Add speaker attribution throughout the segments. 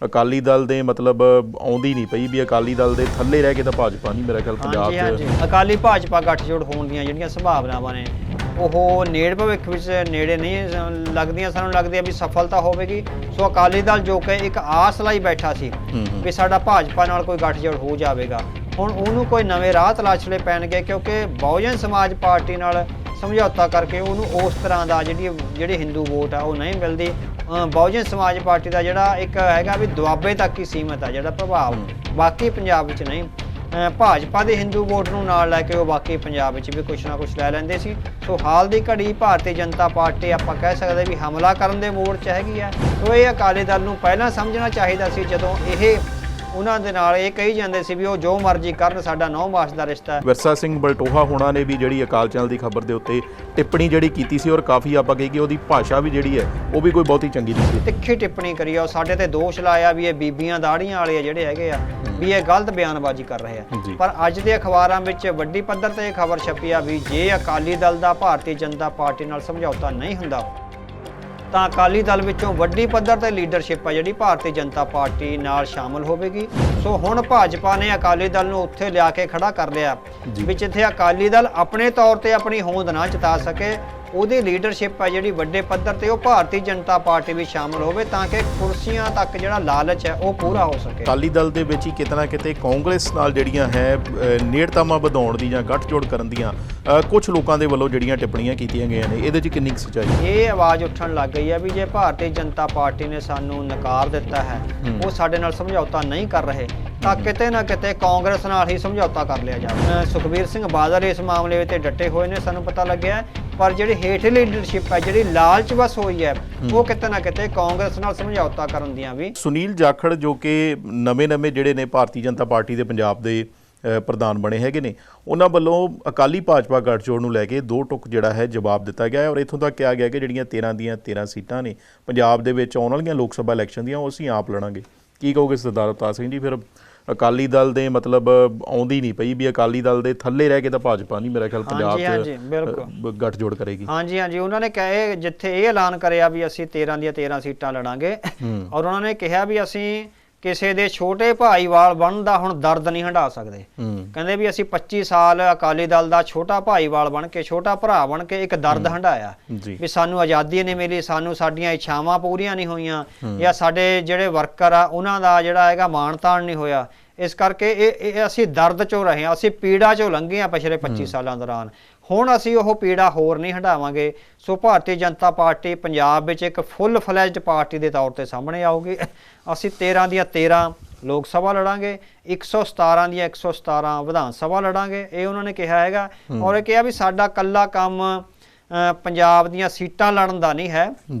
Speaker 1: ਅਕਾਲੀ ਦਲ ਦੇ मतलब ਆਉਂਦੀ ਨਹੀਂ ਪਈ ਵੀ ਅਕਾਲੀ ਦਲ ਦੇ ਥੱਲੇ ਰਹਿ ਕੇ ਤਾਂ ਭਾਜਪਾ ਨਹੀਂ ਮੇਰਾ ਖਿਆਲ ਪੰਜਾਬ 'ਚ।
Speaker 2: ਹਾਂਜੀ ਅਕਾਲੀ ਭਾਜਪਾ ਗੱਠਜੋੜ ਹੋਣ ਦੀਆਂ ਜਿਹੜੀਆਂ ਸੰਭਾਵਨਾਵਾਂ ਨੇ ਉਹ ਨੇੜ ਭਵਿੱਖ ਵਿੱਚ ਨੇੜੇ ਨਹੀਂ ਲੱਗਦੀਆਂ। ਸਾਨੂੰ ਲੱਗਦੀ ਵੀ ਸਫਲਤਾ ਹੋਵੇਗੀ। ਸੋ ਅਕਾਲੀ ਦਲ ਜੋ ਕਿ ਇੱਕ ਆਸ ਲਈ ਬੈਠਾ ਸੀ ਵੀ ਸਾਡਾ ਭਾਜਪਾ ਨਾਲ ਕੋਈ ਗੱਠਜੋੜ ਹੋ ਜਾਵੇਗਾ, ਹੁਣ ਉਹਨੂੰ ਕੋਈ ਨਵੇਂ ਰਾਹ ਤਲਾਸ਼ਣੇ ਪੈਣਗੇ, ਕਿਉਂਕਿ ਬਹੁਜਨ ਸਮਾਜ ਪਾਰਟੀ ਨਾਲ ਸਮਝੌਤਾ ਕਰਕੇ ਉਹਨੂੰ ਉਸ ਤਰ੍ਹਾਂ ਦਾ ਜਿਹੜੀ ਹਿੰਦੂ ਵੋਟ ਆ ਉਹ ਨਹੀਂ ਮਿਲਦੀ। ਬਹੁਜਨ ਸਮਾਜ ਪਾਰਟੀ ਦਾ ਜਿਹੜਾ ਇੱਕ ਹੈਗਾ ਵੀ ਦੁਆਬੇ ਤੱਕ ਹੀ ਸੀਮਤ ਆ ਜਿਹੜਾ ਪ੍ਰਭਾਵ, ਬਾਕੀ ਪੰਜਾਬ ਵਿੱਚ ਨਹੀਂ। ਭਾਜਪਾ ਦੇ ਹਿੰਦੂ ਵੋਟ ਨੂੰ ਨਾਲ ਲੈ ਕੇ ਉਹ ਬਾਕੀ ਪੰਜਾਬ ਵਿੱਚ ਵੀ ਕੁਛ ਨਾ ਕੁਛ ਲੈ ਲੈਂਦੇ ਸੀ। ਸੋ ਹਾਲ ਦੀ ਘੜੀ ਭਾਰਤੀ ਜਨਤਾ ਪਾਰਟੀ ਆਪਾਂ ਕਹਿ ਸਕਦੇ ਵੀ ਹਮਲਾ ਕਰਨ ਦੇ ਮੋੜ 'ਚ ਹੈਗੀ ਆ। ਸੋ ਇਹ ਅਕਾਲੀ ਦਲ ਨੂੰ ਪਹਿਲਾਂ ਸਮਝਣਾ ਚਾਹੀਦਾ ਸੀ, ਜਦੋਂ ਇਹ ਉਹਨਾਂ ਦੇ ਨਾਲ ਇਹ ਕਹੀ ਜਾਂਦੇ ਸੀ ਵੀ ਉਹ ਜੋ ਮਰਜ਼ੀ ਕਰਨ, ਸਾਡਾ 9 ਮਾਰਚ ਦਾ ਰਿਸ਼ਤਾ ਹੈ।
Speaker 1: ਵਿਰਸਾ ਸਿੰਘ ਬਲਟੋਹਾ ਹੋਣਾ ਨੇ ਵੀ ਜਿਹੜੀ ਅਕਾਲ ਚੈਨਲ ਦੀ ਖਬਰ ਦੇ ਉੱਤੇ ਟਿੱਪਣੀ ਜਿਹੜੀ ਕੀਤੀ ਸੀ, ਔਰ ਕਾਫੀ ਆਪਾਂ ਕਹੀਏ ਉਹਦੀ ਭਾਸ਼ਾ ਵੀ ਜਿਹੜੀ ਹੈ ਉਹ ਵੀ ਕੋਈ ਬਹੁਤੀ ਚੰਗੀ ਨਹੀਂ ਸੀ।
Speaker 2: ਤਿੱਖੀ ਟਿੱਪਣੀ ਕਰੀ ਆ, ਉਹ ਸਾਡੇ ਤੇ ਦੋਸ਼ ਲਾਇਆ ਵੀ ਇਹ ਬੀਬੀਆਂ ਦਾੜੀਆਂ ਵਾਲੇ ਜਿਹੜੇ ਹੈਗੇ ਆ ਵੀ ਇਹ ਗਲਤ ਬਿਆਨਬਾਜ਼ੀ ਕਰ ਰਹੇ ਆ। ਪਰ ਅੱਜ ਦੇ ਅਖਬਾਰਾਂ ਵਿੱਚ ਵੱਡੀ ਪੱਧਰ ਤੇ ਇਹ ਖਬਰ ਛਪੀ ਆ ਵੀ ਜੇ ਅਕਾਲੀ ਦਲ ਦਾ ਭਾਰਤੀ ਜਨਤਾ ਪਾਰਟੀ ਨਾਲ ਸਮਝੌਤਾ ਨਹੀਂ ਹੁੰਦਾ ਤਾਂ ਅਕਾਲੀ ਦਲ ਵਿੱਚੋਂ ਵੱਡੀ ਪੱਧਰ ਤੇ ਲੀਡਰਸ਼ਿਪ ਆ ਜਿਹੜੀ ਭਾਰਤੀ ਜਨਤਾ ਪਾਰਟੀ ਨਾਲ ਸ਼ਾਮਲ ਹੋਵੇਗੀ। ਸੋ ਹੁਣ ਭਾਜਪਾ ਨੇ ਅਕਾਲੀ ਦਲ ਨੂੰ ਉੱਥੇ ਲਿਆ ਕੇ ਖੜਾ ਕਰ ਲਿਆ ਵੀ ਜਿੱਥੇ ਅਕਾਲੀ ਦਲ ਆਪਣੇ ਤੌਰ ਤੇ ਆਪਣੀ ਹੋਂਦ ਨਾ ਜਤਾ ਸਕੇ, ਉਹਦੀ ਲੀਡਰਸ਼ਿਪ ਹੈ ਜਿਹੜੀ ਵੱਡੇ ਪੱਧਰ ਤੇ ਉਹ ਭਾਰਤੀ ਜਨਤਾ ਪਾਰਟੀ ਵੀ ਸ਼ਾਮਲ ਹੋਵੇ, ਤਾਂ ਕਿ ਕੁਰਸੀਆਂ ਤੱਕ ਜਿਹੜਾ ਲਾਲਚ ਹੈ ਉਹ ਪੂਰਾ ਹੋ ਸਕੇ।
Speaker 1: ਅਕਾਲੀ ਦਲ ਦੇ ਵਿੱਚ ਹੀ ਕਿਤੇ ਨਾ ਕਿਤੇ ਕਾਂਗਰਸ ਨਾਲ ਜਿਹੜੀਆਂ ਹੈ ਨੇੜਤਾਵਾਂ ਵਧਾਉਣ ਦੀ ਜਾਂ ਗੱਠਜੋੜ ਕਰਨ ਦੀਆਂ ਕੁਝ ਲੋਕਾਂ ਦੇ ਵੱਲੋਂ ਜਿਹੜੀਆਂ ਟਿੱਪਣੀਆਂ ਕੀਤੀਆਂ ਗਈਆਂ ਨੇ, ਇਹਦੇ 'ਚ ਕਿੰਨੀ ਕੁ ਸੱਚਾਈ?
Speaker 2: ਇਹ ਆਵਾਜ਼ ਉੱਠਣ ਲੱਗ ਗਈ ਹੈ ਵੀ ਜੇ ਭਾਰਤੀ ਜਨਤਾ ਪਾਰਟੀ ਨੇ ਸਾਨੂੰ ਨਕਾਰ ਦਿੱਤਾ ਹੈ, ਉਹ ਸਾਡੇ ਨਾਲ ਸਮਝੌਤਾ ਨਹੀਂ ਕਰ ਰਹੇ, ਤਾਂ ਕਿਤੇ ਨਾ ਕਿਤੇ ਕਾਂਗਰਸ ਨਾਲ ਹੀ ਸਮਝੌਤਾ ਕਰ ਲਿਆ ਜਾਵੇ। ਸੁਖਬੀਰ ਸਿੰਘ ਬਾਦਲ ਇਸ ਮਾਮਲੇ ਵਿੱਚ ਡਟੇ ਹੋਏ ਨੇ, ਸਾਨੂੰ ਪਤਾ ਲੱਗਿਆ, ਪਰ ਜਿਹੜੀ ਹੇਠਲੀ ਲੀਡਰਸ਼ਿਪ ਹੈ ਜਿਹੜੀ ਲਾਲਚ ਵਸ ਹੋਈ ਹੈ ਉਹ ਕਿਤੇ ਨਾ ਕਿਤੇ ਕਾਂਗਰਸ ਨਾਲ ਸਮਝੌਤਾ ਕਰਨ ਦੀਆਂ ਵੀ।
Speaker 1: ਸੁਨੀਲ ਜਾਖੜ ਜੋ ਕਿ ਨਵੇਂ ਜਿਹੜੇ ਨੇ ਭਾਰਤੀ ਜਨਤਾ ਪਾਰਟੀ ਦੇ ਪੰਜਾਬ ਦੇ ਪ੍ਰਧਾਨ ਬਣੇ ਹੈਗੇ ਨੇ, ਉਹਨਾਂ ਵੱਲੋਂ ਅਕਾਲੀ ਭਾਜਪਾ ਗੱਠਜੋੜ ਨੂੰ ਲੈ ਕੇ ਦੋ ਟੁਕ ਜਿਹੜਾ ਹੈ ਜਵਾਬ ਦਿੱਤਾ ਗਿਆ ਹੈ, ਔਰ ਇੱਥੋਂ ਤੱਕ ਕਿਹਾ ਗਿਆ ਕਿ ਜਿਹੜੀਆਂ 13 ਦੀਆਂ 13 ਸੀਟਾਂ ਨੇ ਪੰਜਾਬ ਦੇ ਵਿੱਚ ਆਉਣ ਵਾਲੀਆਂ ਲੋਕ ਸਭਾ ਇਲੈਕਸ਼ਨ ਦੀਆਂ, ਉਹ ਅਸੀਂ ਆਪ ਲੜਾਂਗੇ। ਕੀ ਕਹੋਗੇ ਸਰਦਾਰ ਅਵਤਾਰ ਸਿੰਘ ਜੀ? ਫਿਰ ਅਕਾਲੀ ਦਲ ਦੇ मतलब ਆਉਂਦੀ ਨਹੀਂ ਪਈ ਵੀ ਅਕਾਲੀ ਦਲ ਦੇ ਥੱਲੇ ਰਹਿ ਕੇ ਤਾਂ ਭਾਜਪਾ ਨਹੀਂ ਮੇਰਾ ਖਿਆਲ ਪੰਜਾਬ 'ਚ ਗੱਠਜੋੜ ਕਰੇਗੀ।
Speaker 2: ਹਾਂਜੀ ਉਹਨਾਂ ਨੇ ਕਹੇ ਜਿੱਥੇ ਇਹ ਐਲਾਨ ਕਰਿਆ ਵੀ ਅਸੀਂ 13 ਦੀਆਂ 13 ਸੀਟਾਂ ਲੜਾਂਗੇ, ਔਰ ਉਹਨਾਂ ਨੇ ਕਿਹਾ ਵੀ ਅਸੀਂ ਕਿਸੇ ਦੇ ਛੋਟੇ ਭਾਈਵਾਲ ਬਣਨ ਦਾ ਹੁਣ ਦਰਦ ਨਹੀਂ ਹੰਢਾ ਸਕਦੇ। ਕਹਿੰਦੇ ਵੀ ਅਸੀਂ 25 ਸਾਲ ਅਕਾਲੀ ਦਲ ਦਾ ਛੋਟਾ ਭਾਈਵਾਲ ਬਣ ਕੇ, ਛੋਟਾ ਭਰਾ ਬਣ ਕੇ ਇੱਕ ਦਰਦ ਹੰਢਾਇਆ ਵੀ ਸਾਨੂੰ ਆਜ਼ਾਦੀ ਨਹੀਂ ਮਿਲੀ, ਸਾਨੂੰ ਸਾਡੀਆਂ ਇੱਛਾਵਾਂ ਪੂਰੀਆਂ ਨਹੀਂ ਹੋਈਆਂ, ਜਾਂ ਸਾਡੇ ਜਿਹੜੇ ਵਰਕਰ ਆ ਉਹਨਾਂ ਦਾ ਜਿਹੜਾ ਹੈਗਾ ਮਾਣ ਤਾਣ ਨਹੀਂ ਹੋਇਆ। ਇਸ ਕਰਕੇ ਇਹ ਅਸੀਂ ਦਰਦ ਚੋਂ ਰਹੇ ਹਾਂ, ਅਸੀਂ ਪੀੜਾ ਚੋਂ ਲੰਘੇ ਹਾਂ ਪਿਛਲੇ 25 ਸਾਲਾਂ ਦੌਰਾਨ। ਹੁਣ ਅਸੀਂ ਉਹ ਪੀੜਾ ਹੋਰ ਨਹੀਂ ਹਟਾਵਾਂਗੇ। ਸੋ ਭਾਰਤੀ ਜਨਤਾ ਪਾਰਟੀ ਪੰਜਾਬ ਵਿੱਚ ਇੱਕ ਫੁੱਲ ਫਲੈਜਡ ਪਾਰਟੀ ਦੇ ਤੌਰ ਤੇ ਸਾਹਮਣੇ ਆਊਗੀ। ਅਸੀਂ 13 ਦੀਆਂ 13 ਲੋਕ ਸਭਾ ਲੜਾਂਗੇ, 117 ਦੀਆਂ 117 ਵਿਧਾਨ ਸਭਾ ਲੜਾਂਗੇ, ਇਹ ਉਹਨਾਂ ਨੇ ਕਿਹਾ ਹੈਗਾ। ਔਰ ਇਹ ਕਿਹਾ ਵੀ ਸਾਡਾ ਕੱਲਾ ਕੰਮ ਪੰਜਾਬ ਦੀਆਂ ਸੀਟਾਂ ਲੜਨ ਦਾ ਨਹੀਂ ਹੈ,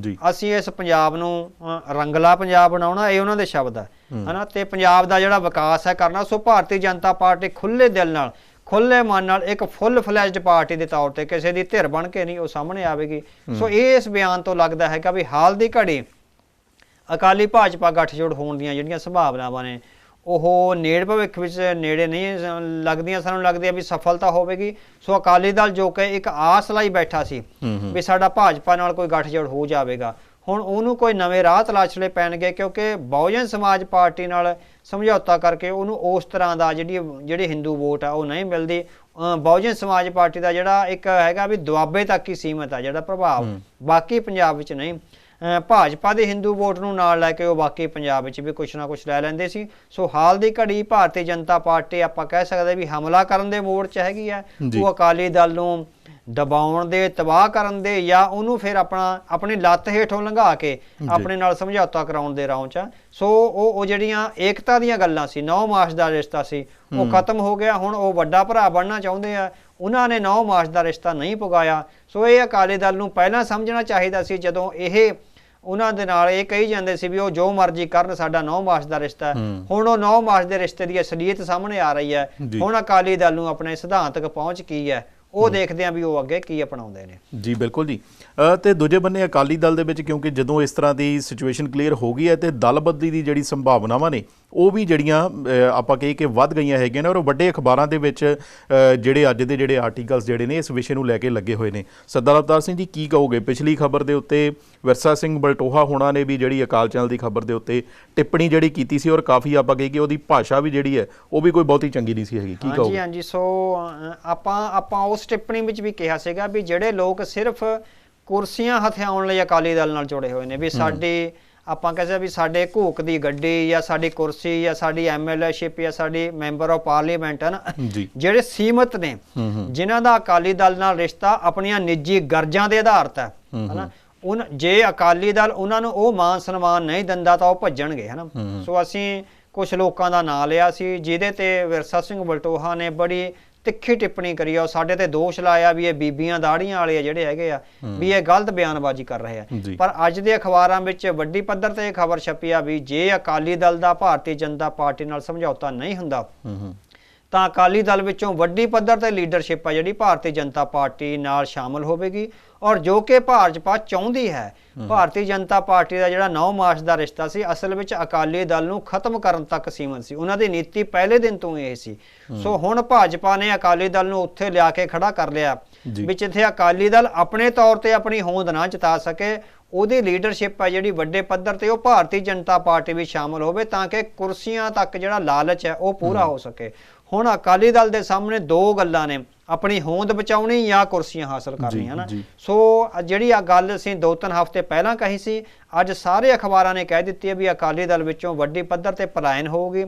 Speaker 2: ਅਸੀਂ ਇਸ ਪੰਜਾਬ ਨੂੰ ਰੰਗਲਾ ਪੰਜਾਬ ਬਣਾਉਣਾ, ਇਹ ਉਹਨਾਂ ਦੇ ਸ਼ਬਦ ਹੈ ਹਨਾ, ਤੇ ਪੰਜਾਬ ਦਾ ਜਿਹੜਾ ਵਿਕਾਸ ਹੈ ਕਰਨਾ। ਸੋ ਭਾਰਤੀ ਜਨਤਾ ਪਾਰਟੀ ਖੁੱਲੇ ਦਿਲ ਨਾਲ, ਖੁੱਲੇ ਮਨ ਨਾਲ ਇੱਕ ਫੁੱਲ ਫਲੈਜਡ ਪਾਰਟੀ ਦੇ ਤੌਰ ਤੇ ਕਿਸੇ ਦੀ ਧਿਰ ਬਣ ਕੇ ਨਹੀਂ ਉਹ ਸਾਹਮਣੇ ਆਵੇਗੀ। ਸੋ ਇਸ ਬਿਆਨ ਤੋਂ ਲੱਗਦਾ ਹੈਗਾ ਵੀ ਹਾਲ ਦੀ ਘੜੀ ਅਕਾਲੀ ਭਾਜਪਾ ਗੱਠਜੋੜ ਹੋਣ ਦੀਆਂ ਜਿਹੜੀਆਂ ਸੰਭਾਵਨਾਵਾਂ ਨੇ ਉਹ ਨੇੜ ਭਵਿੱਖ ਵਿੱਚ ਨੇੜੇ ਨਹੀਂ ਲੱਗਦੀਆਂ। ਸਾਨੂੰ ਲੱਗਦੀ ਹੈ ਵੀ ਸਫਲਤਾ ਹੋਵੇਗੀ। ਸੋ ਅਕਾਲੀ ਦਲ ਜੋ ਕਿ ਇੱਕ ਆਸ ਲਈ ਬੈਠਾ ਸੀ ਵੀ ਸਾਡਾ ਭਾਜਪਾ ਨਾਲ ਕੋਈ ਗੱਠਜੋੜ ਹੋ ਜਾਵੇਗਾ, ਹੁਣ ਉਹਨੂੰ ਕੋਈ ਨਵੇਂ ਰਾਹ ਤਲਾਸ਼ਣੇ ਪੈਣਗੇ, ਕਿਉਂਕਿ ਬਹੁਜਨ ਸਮਾਜ ਪਾਰਟੀ ਨਾਲ ਸਮਝੌਤਾ ਕਰਕੇ ਉਹਨੂੰ ਉਸ ਤਰ੍ਹਾਂ ਦਾ ਜਿਹੜੀ ਹਿੰਦੂ ਵੋਟ ਆ ਉਹ ਨਹੀਂ ਮਿਲਦੀ। ਬਹੁਜਨ ਸਮਾਜ ਪਾਰਟੀ ਦਾ ਜਿਹੜਾ ਇੱਕ ਹੈਗਾ ਵੀ ਦੁਆਬੇ ਤੱਕ ਹੀ ਸੀਮਤ ਆ ਜਿਹੜਾ ਪ੍ਰਭਾਵ, ਬਾਕੀ ਪੰਜਾਬ ਵਿੱਚ ਨਹੀਂ। ਭਾਜਪਾ ਦੇ ਹਿੰਦੂ ਵੋਟ ਨੂੰ ਨਾਲ ਲੈ ਕੇ ਉਹ ਬਾਕੀ ਪੰਜਾਬ ਵਿੱਚ ਵੀ ਕੁਛ ਨਾ ਕੁਛ ਲੈ ਲੈਂਦੇ ਸੀ। ਸੋ ਹਾਲ ਦੀ ਘੜੀ ਭਾਰਤੀ ਜਨਤਾ ਪਾਰਟੀ ਆਪਾਂ ਕਹਿ ਸਕਦੇ ਵੀ ਹਮਲਾ ਕਰਨ ਦੇ ਮੋੜ 'ਚ ਹੈਗੀ ਆ। ਉਹ ਅਕਾਲੀ ਦਲ ਨੂੰ ਦਬਾਉਣ ਦੇ, ਤਬਾਹ ਕਰਨ ਦੇ, ਜਾਂ ਉਹਨੂੰ ਫਿਰ ਆਪਣੀ ਲੱਤ ਹੇਠੋਂ ਲੰਘਾ ਕੇ ਆਪਣੇ ਨਾਲ ਸਮਝੌਤਾ ਕਰਾਉਣ ਦੇ ਰਾਹ 'ਚ। ਸੋ ਉਹ ਜਿਹੜੀਆਂ ਏਕਤਾ ਦੀਆਂ ਗੱਲਾਂ ਸੀ, 9 ਮਾਰਚ ਦਾ ਰਿਸ਼ਤਾ ਸੀ, ਉਹ ਖਤਮ ਹੋ ਗਿਆ। ਹੁਣ ਉਹ ਵੱਡਾ ਭਰਾ ਬਣਨਾ ਚਾਹੁੰਦੇ ਆ, ਉਹਨਾਂ ਨੇ 9 ਮਾਰਚ ਦਾ ਰਿਸ਼ਤਾ ਨਹੀਂ ਪੁਗਾਇਆ। ਸੋ ਇਹ ਅਕਾਲੀ ਦਲ ਨੂੰ ਪਹਿਲਾਂ ਸਮਝਣਾ ਚਾਹੀਦਾ ਸੀ, ਜਦੋਂ ਇਹ ਉਹਨਾਂ ਦੇ ਨਾਲ ਇਹ ਕਹੀ ਜਾਂਦੇ ਸੀ ਵੀ ਉਹ ਜੋ ਮਰਜ਼ੀ ਕਰਨ, ਸਾਡਾ 9 ਮਾਰਚ ਦਾ ਰਿਸ਼ਤਾ। ਹੁਣ ਉਹ 9 ਮਾਰਚ ਦੇ ਰਿਸ਼ਤੇ ਦੀ ਅਸਲੀਅਤ ਸਾਹਮਣੇ ਆ ਰਹੀ ਹੈ। ਹੁਣ ਅਕਾਲੀ ਦਲ ਨੂੰ ਆਪਣੇ ਸਿਧਾਂਤਕ ਪਹੁੰਚ ਕੀ ਹੈ ਉਹ ਦੇਖਦੇ ਆ ਵੀ ਉਹ ਅੱਗੇ ਕੀ ਅਪਣਾਉਂਦੇ ਨੇ।
Speaker 1: ਜੀ ਬਿਲਕੁਲ ਜੀ। ਤੇ ਦੂਜੇ ਬੰਨੇ ਅਕਾਲੀ ਦਲ ਦੇ ਵਿੱਚ ਕਿਉਂਕਿ ਜਦੋਂ ਇਸ ਤਰ੍ਹਾਂ ਦੀ ਸਿਚੁਏਸ਼ਨ ਕਲੀਅਰ ਹੋ ਗਈ ਹੈ ਤੇ ਦਲ ਬਦਲੀ ਦੀ ਜਿਹੜੀ ਸੰਭਾਵਨਾਵਾਂ ਨੇ ਉਹ ਵੀ ਜਿਹੜੀਆਂ ਆਪਾਂ ਕਹੀਏ ਕਿ ਵੱਧ ਗਈਆਂ ਹੈਗੀਆਂ ਨੇ ਔਰ ਵੱਡੇ ਅਖਬਾਰਾਂ ਦੇ ਵਿੱਚ ਜਿਹੜੇ ਅੱਜ ਦੇ ਜਿਹੜੇ ਆਰਟੀਕਲਸ ਜਿਹੜੇ ਨੇ ਇਸ ਵਿਸ਼ੇ ਨੂੰ ਲੈ ਕੇ ਲੱਗੇ ਹੋਏ ਨੇ। ਸਰਦਾਰ ਅਵਤਾਰ ਸਿੰਘ ਜੀ, ਕੀ ਕਹੋਗੇ? ਪਿਛਲੀ ਖਬਰ ਦੇ ਉੱਤੇ ਵਿਰਸਾ ਸਿੰਘ ਬਲਟੋਹਾ ਹੋਣਾ ਨੇ ਵੀ ਜਿਹੜੀ ਅਕਾਲ ਚੈਨਲ ਦੀ ਖਬਰ ਦੇ ਉੱਤੇ ਟਿੱਪਣੀ ਜਿਹੜੀ ਕੀਤੀ ਸੀ ਔਰ ਕਾਫੀ ਆਪਾਂ ਕਹੀਏ ਕਿ ਉਹਦੀ ਭਾਸ਼ਾ ਵੀ ਜਿਹੜੀ ਹੈ ਉਹ ਵੀ ਕੋਈ ਬਹੁਤੀ ਚੰਗੀ ਨਹੀਂ ਸੀ ਹੈਗੀ, ਕੀ ਕਹੋਗੇ?
Speaker 2: ਹਾਂਜੀ, ਸੋ ਆਪਾਂ ਉਸ ਟਿੱਪਣੀ ਵਿੱਚ ਵੀ ਕਿਹਾ ਸੀਗਾ ਵੀ ਜਿਹੜੇ ਲੋਕ ਸਿਰਫ ਕੁਰਸੀਆਂ ਹਥਿਆਉਣ ਲਈ ਅਕਾਲੀ ਦਲ ਨਾਲ ਜੁੜੇ ਹੋਏ ਨੇ, ਵੀ ਸਾਡੀ ਆਪਾਂ ਕਹਿੰਦੇ ਵੀ ਸਾਡੇ ਘੂਕ ਦੀ ਗੱਡੀ ਜਾਂ ਸਾਡੀ ਕੁਰਸੀ ਜਾਂ ਸਾਡੀ ਐਮਐਲਏਸ਼ਿਪ ਜਾਂ ਸਾਡੀ ਮੈਂਬਰ ਆਫ ਪਾਰਲੀਮੈਂਟ ਹੈ ਨਾ, ਜਿਹੜੇ ਸੀਮਤ ਨੇ, ਜਿਨ੍ਹਾਂ ਦਾ ਅਕਾਲੀ ਦਲ ਨਾਲ ਰਿਸ਼ਤਾ ਆਪਣੀਆਂ ਨਿੱਜੀ ਗਰਜਾਂ ਦੇ ਆਧਾਰਿਤ ਹੈ ਹਨਾ, ਜੇ ਅਕਾਲੀ ਦਲ ਉਹਨਾਂ ਨੂੰ ਉਹ ਮਾਨ ਸਨਮਾਨ ਨਹੀਂ ਦਿੰਦਾ ਤਾਂ ਉਹ ਭੱਜਣਗੇ ਹਨਾ। ਸੋ ਅਸੀਂ ਕੁਝ ਲੋਕਾਂ ਦਾ ਨਾਂ ਲਿਆ ਸੀ ਜਿਹਦੇ ਤੇ ਵਿਰਸਾ ਸਿੰਘ ਬਲਟੋਹਾ ਨੇ ਬੜੀ ਤਿੱਖੀ ਟਿੱਪਣੀ ਕਰੀ ਆ, ਸਾਡੇ ਤੇ ਦੋਸ਼ ਲਾਇਆ ਵੀ ਇਹ ਬੀਬੀਆਂ ਦਾੜੀਆਂ ਵਾਲੇ ਜਿਹੜੇ ਹੈਗੇ ਆ ਵੀ ਇਹ ਗਲਤ ਬਿਆਨਬਾਜ਼ੀ ਕਰ ਰਹੇ ਆ। ਪਰ ਅੱਜ ਦੇ ਅਖਬਾਰਾਂ ਵਿੱਚ ਵੱਡੀ ਪੱਧਰ ਤੇ ਇਹ ਖਬਰ ਛਪੀ ਆ ਵੀ ਜੇ ਅਕਾਲੀ ਦਲ ਦਾ ਭਾਰਤੀ ਜਨਤਾ ਪਾਰਟੀ ਨਾਲ ਸਮਝੌਤਾ ਨਹੀਂ ਹੁੰਦਾ ਤਾਂ ਅਕਾਲੀ ਦਲ ਵਿੱਚੋਂ ਵੱਡੀ ਪੱਧਰ ਤੇ ਲੀਡਰਸ਼ਿਪ ਆ ਜਿਹੜੀ ਭਾਰਤੀ ਜਨਤਾ ਪਾਰਟੀ ਨਾਲ ਸ਼ਾਮਲ ਹੋਵੇਗੀ ਔਰ ਜੋ ਕਿ ਭਾਜਪਾ ਚਾਹੁੰਦੀ ਹੈ। ਭਾਰਤੀ ਜਨਤਾ ਪਾਰਟੀ ਦਾ ਜਿਹੜਾ 9 ਮਾਰਚ ਦਾ ਰਿਸ਼ਤਾ ਸੀ ਅਸਲ ਵਿੱਚ ਅਕਾਲੀ ਦਲ ਨੂੰ ਖਤਮ ਕਰਨ ਤੱਕ ਸੀਮਤ ਸੀ, ਉਹਨਾਂ ਦੀ ਨੀਤੀ ਪਹਿਲੇ ਦਿਨ ਤੋਂ ਇਹ ਸੀ। ਸੋ ਹੁਣ ਭਾਜਪਾ ਨੇ ਅਕਾਲੀ ਦਲ ਨੂੰ ਉੱਥੇ ਲਿਆ ਕੇ ਖੜਾ ਕਰ ਲਿਆ ਵੀ ਜਿੱਥੇ ਅਕਾਲੀ ਦਲ ਆਪਣੇ ਤੌਰ ਤੇ ਆਪਣੀ ਹੋਂਦ ਨਾ ਜਤਾ ਸਕੇ, ਉਹਦੀ ਲੀਡਰਸ਼ਿਪ ਹੈ ਜਿਹੜੀ ਵੱਡੇ ਪੱਧਰ ਤੇ ਉਹ ਭਾਰਤੀ ਜਨਤਾ ਪਾਰਟੀ ਵੀ ਸ਼ਾਮਲ ਹੋਵੇ ਤਾਂ ਕਿ ਕੁਰਸੀਆਂ ਤੱਕ ਜਿਹੜਾ ਲਾਲਚ ਹੈ ਉਹ ਪੂਰਾ ਹੋ ਸਕੇ। ਹੁਣ ਅਕਾਲੀ ਦਲ ਦੇ ਸਾਹਮਣੇ ਦੋ ਗੱਲਾਂ ਨੇ, ਆਪਣੀ ਹੋਂਦ ਬਚਾਉਣੀ ਜਾਂ ਕੁਰਸੀਆਂ ਹਾਸਲ ਕਰਨੀਆਂ ਨਾ। ਸੋ ਜਿਹੜੀ ਆ ਗੱਲ ਅਸੀਂ 2-3 ਹਫ਼ਤੇ ਪਹਿਲਾਂ ਕਹੀ ਸੀ, ਅੱਜ ਸਾਰੇ ਅਖਬਾਰਾਂ ਨੇ ਕਹਿ ਦਿੱਤੀ ਹੈ ਵੀ ਅਕਾਲੀ ਦਲ ਵਿੱਚੋਂ ਵੱਡੀ ਪੱਧਰ ਤੇ ਪਲਾਇਨ ਹੋਊਗੀ।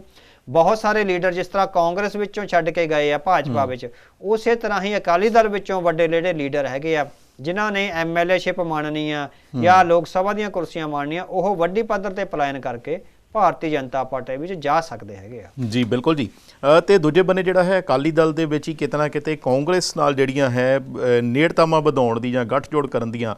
Speaker 2: ਬਹੁਤ ਸਾਰੇ ਲੀਡਰ ਜਿਸ ਤਰ੍ਹਾਂ ਕਾਂਗਰਸ ਵਿੱਚੋਂ ਛੱਡ ਕੇ ਗਏ ਆ ਭਾਜਪਾ ਵਿੱਚ, ਉਸੇ ਤਰ੍ਹਾਂ ਹੀ ਅਕਾਲੀ ਦਲ ਵਿੱਚੋਂ ਵੱਡੇ ਜਿਹੜੇ ਲੀਡਰ ਹੈਗੇ ਆ ਜਿਨ੍ਹਾਂ ਨੇ ਐਮਐਲਏਸ਼ਿਪ ਮੰਨਣੀ ਆ ਜਾਂ ਲੋਕ ਸਭਾ ਦੀਆਂ ਕੁਰਸੀਆਂ ਮੰਨਣੀਆਂ, ਉਹ ਵੱਡੀ ਪੱਧਰ ਤੇ ਪਲਾਇਨ ਕਰਕੇ ਭਾਰਤੀ ਜਨਤਾ ਪਾਰਟੀ ਵਿੱਚ ਜਾ ਸਕਦੇ ਹੈਗੇ ਆ।
Speaker 1: ਜੀ ਬਿਲਕੁਲ ਜੀ। ਤੇ ਦੂਜੇ ਬੰਨੇ ਜਿਹੜਾ ਹੈ ਅਕਾਲੀ ਦਲ ਦੇ ਵਿੱਚ ਹੀ ਕਿਤੇ ਨਾ ਕਿਤੇ ਕਾਂਗਰਸ ਨਾਲ ਜਿਹੜੀਆਂ ਹੈ ਨੇੜਤਾਵਾਂ ਵਧਾਉਣ ਦੀ ਜਾਂ ਗੱਠਜੋੜ ਕਰਨ ਦੀਆਂ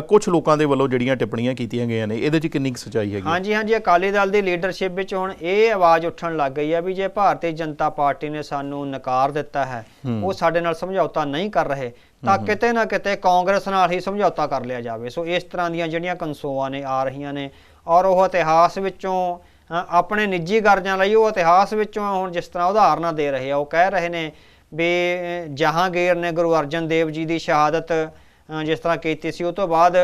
Speaker 1: ਕੁਝ ਲੋਕਾਂ ਦੇ ਵੱਲੋਂ ਜਿਹੜੀਆਂ ਟਿੱਪਣੀਆਂ ਕੀਤੀਆਂ ਗਈਆਂ ਨੇ, ਇਹਦੇ 'ਚ ਕਿੰਨੀ ਕੁ ਸੱਚਾਈ ਹੈਗੀ? ਹਾਂਜੀ,
Speaker 2: ਅਕਾਲੀ ਦਲ ਦੀ ਲੀਡਰਸ਼ਿਪ ਵਿੱਚ ਹੁਣ ਇਹ ਆਵਾਜ਼ ਉੱਠਣ ਲੱਗ ਗਈ ਹੈ ਵੀ ਜੇ ਭਾਰਤੀ ਜਨਤਾ ਪਾਰਟੀ ਨੇ ਸਾਨੂੰ ਨਕਾਰ ਦਿੱਤਾ ਹੈ, ਉਹ ਸਾਡੇ ਨਾਲ ਸਮਝੌਤਾ ਨਹੀਂ ਕਰ ਰਹੇ, ਤਾਂ ਕਿਤੇ ਨਾ ਕਿਤੇ ਕਾਂਗਰਸ ਨਾਲ ਹੀ ਸਮਝੌਤਾ ਕਰ ਲਿਆ ਜਾਵੇ। ਸੋ ਇਸ ਤਰ੍ਹਾਂ ਦੀਆਂ ਜਿਹੜੀਆਂ ਕਨਸੋਆਂ ਨੇ ਆ ਰਹੀਆਂ ਨੇ ਔਰ ਉਹ ਇਤਿਹਾਸ ਵਿੱਚੋਂ ਆਪਣੇ ਨਿੱਜੀ ਗਰਜਾਂ ਲਈ ਉਹ ਇਤਿਹਾਸ ਵਿੱਚੋਂ ਹੁਣ ਜਿਸ ਤਰ੍ਹਾਂ ਉਦਾਹਰਨਾਂ ਦੇ ਰਹੇ ਆ, ਉਹ ਕਹਿ ਰਹੇ ਨੇ ਵੀ ਜਹਾਂਗੀਰ ਨੇ ਗੁਰੂ ਅਰਜਨ ਦੇਵ ਜੀ ਦੀ ਸ਼ਹਾਦਤ ਜਿਸ ਤਰ੍ਹਾਂ ਕੀਤੀ ਸੀ, ਉਹ ਤੋਂ ਬਾਅਦ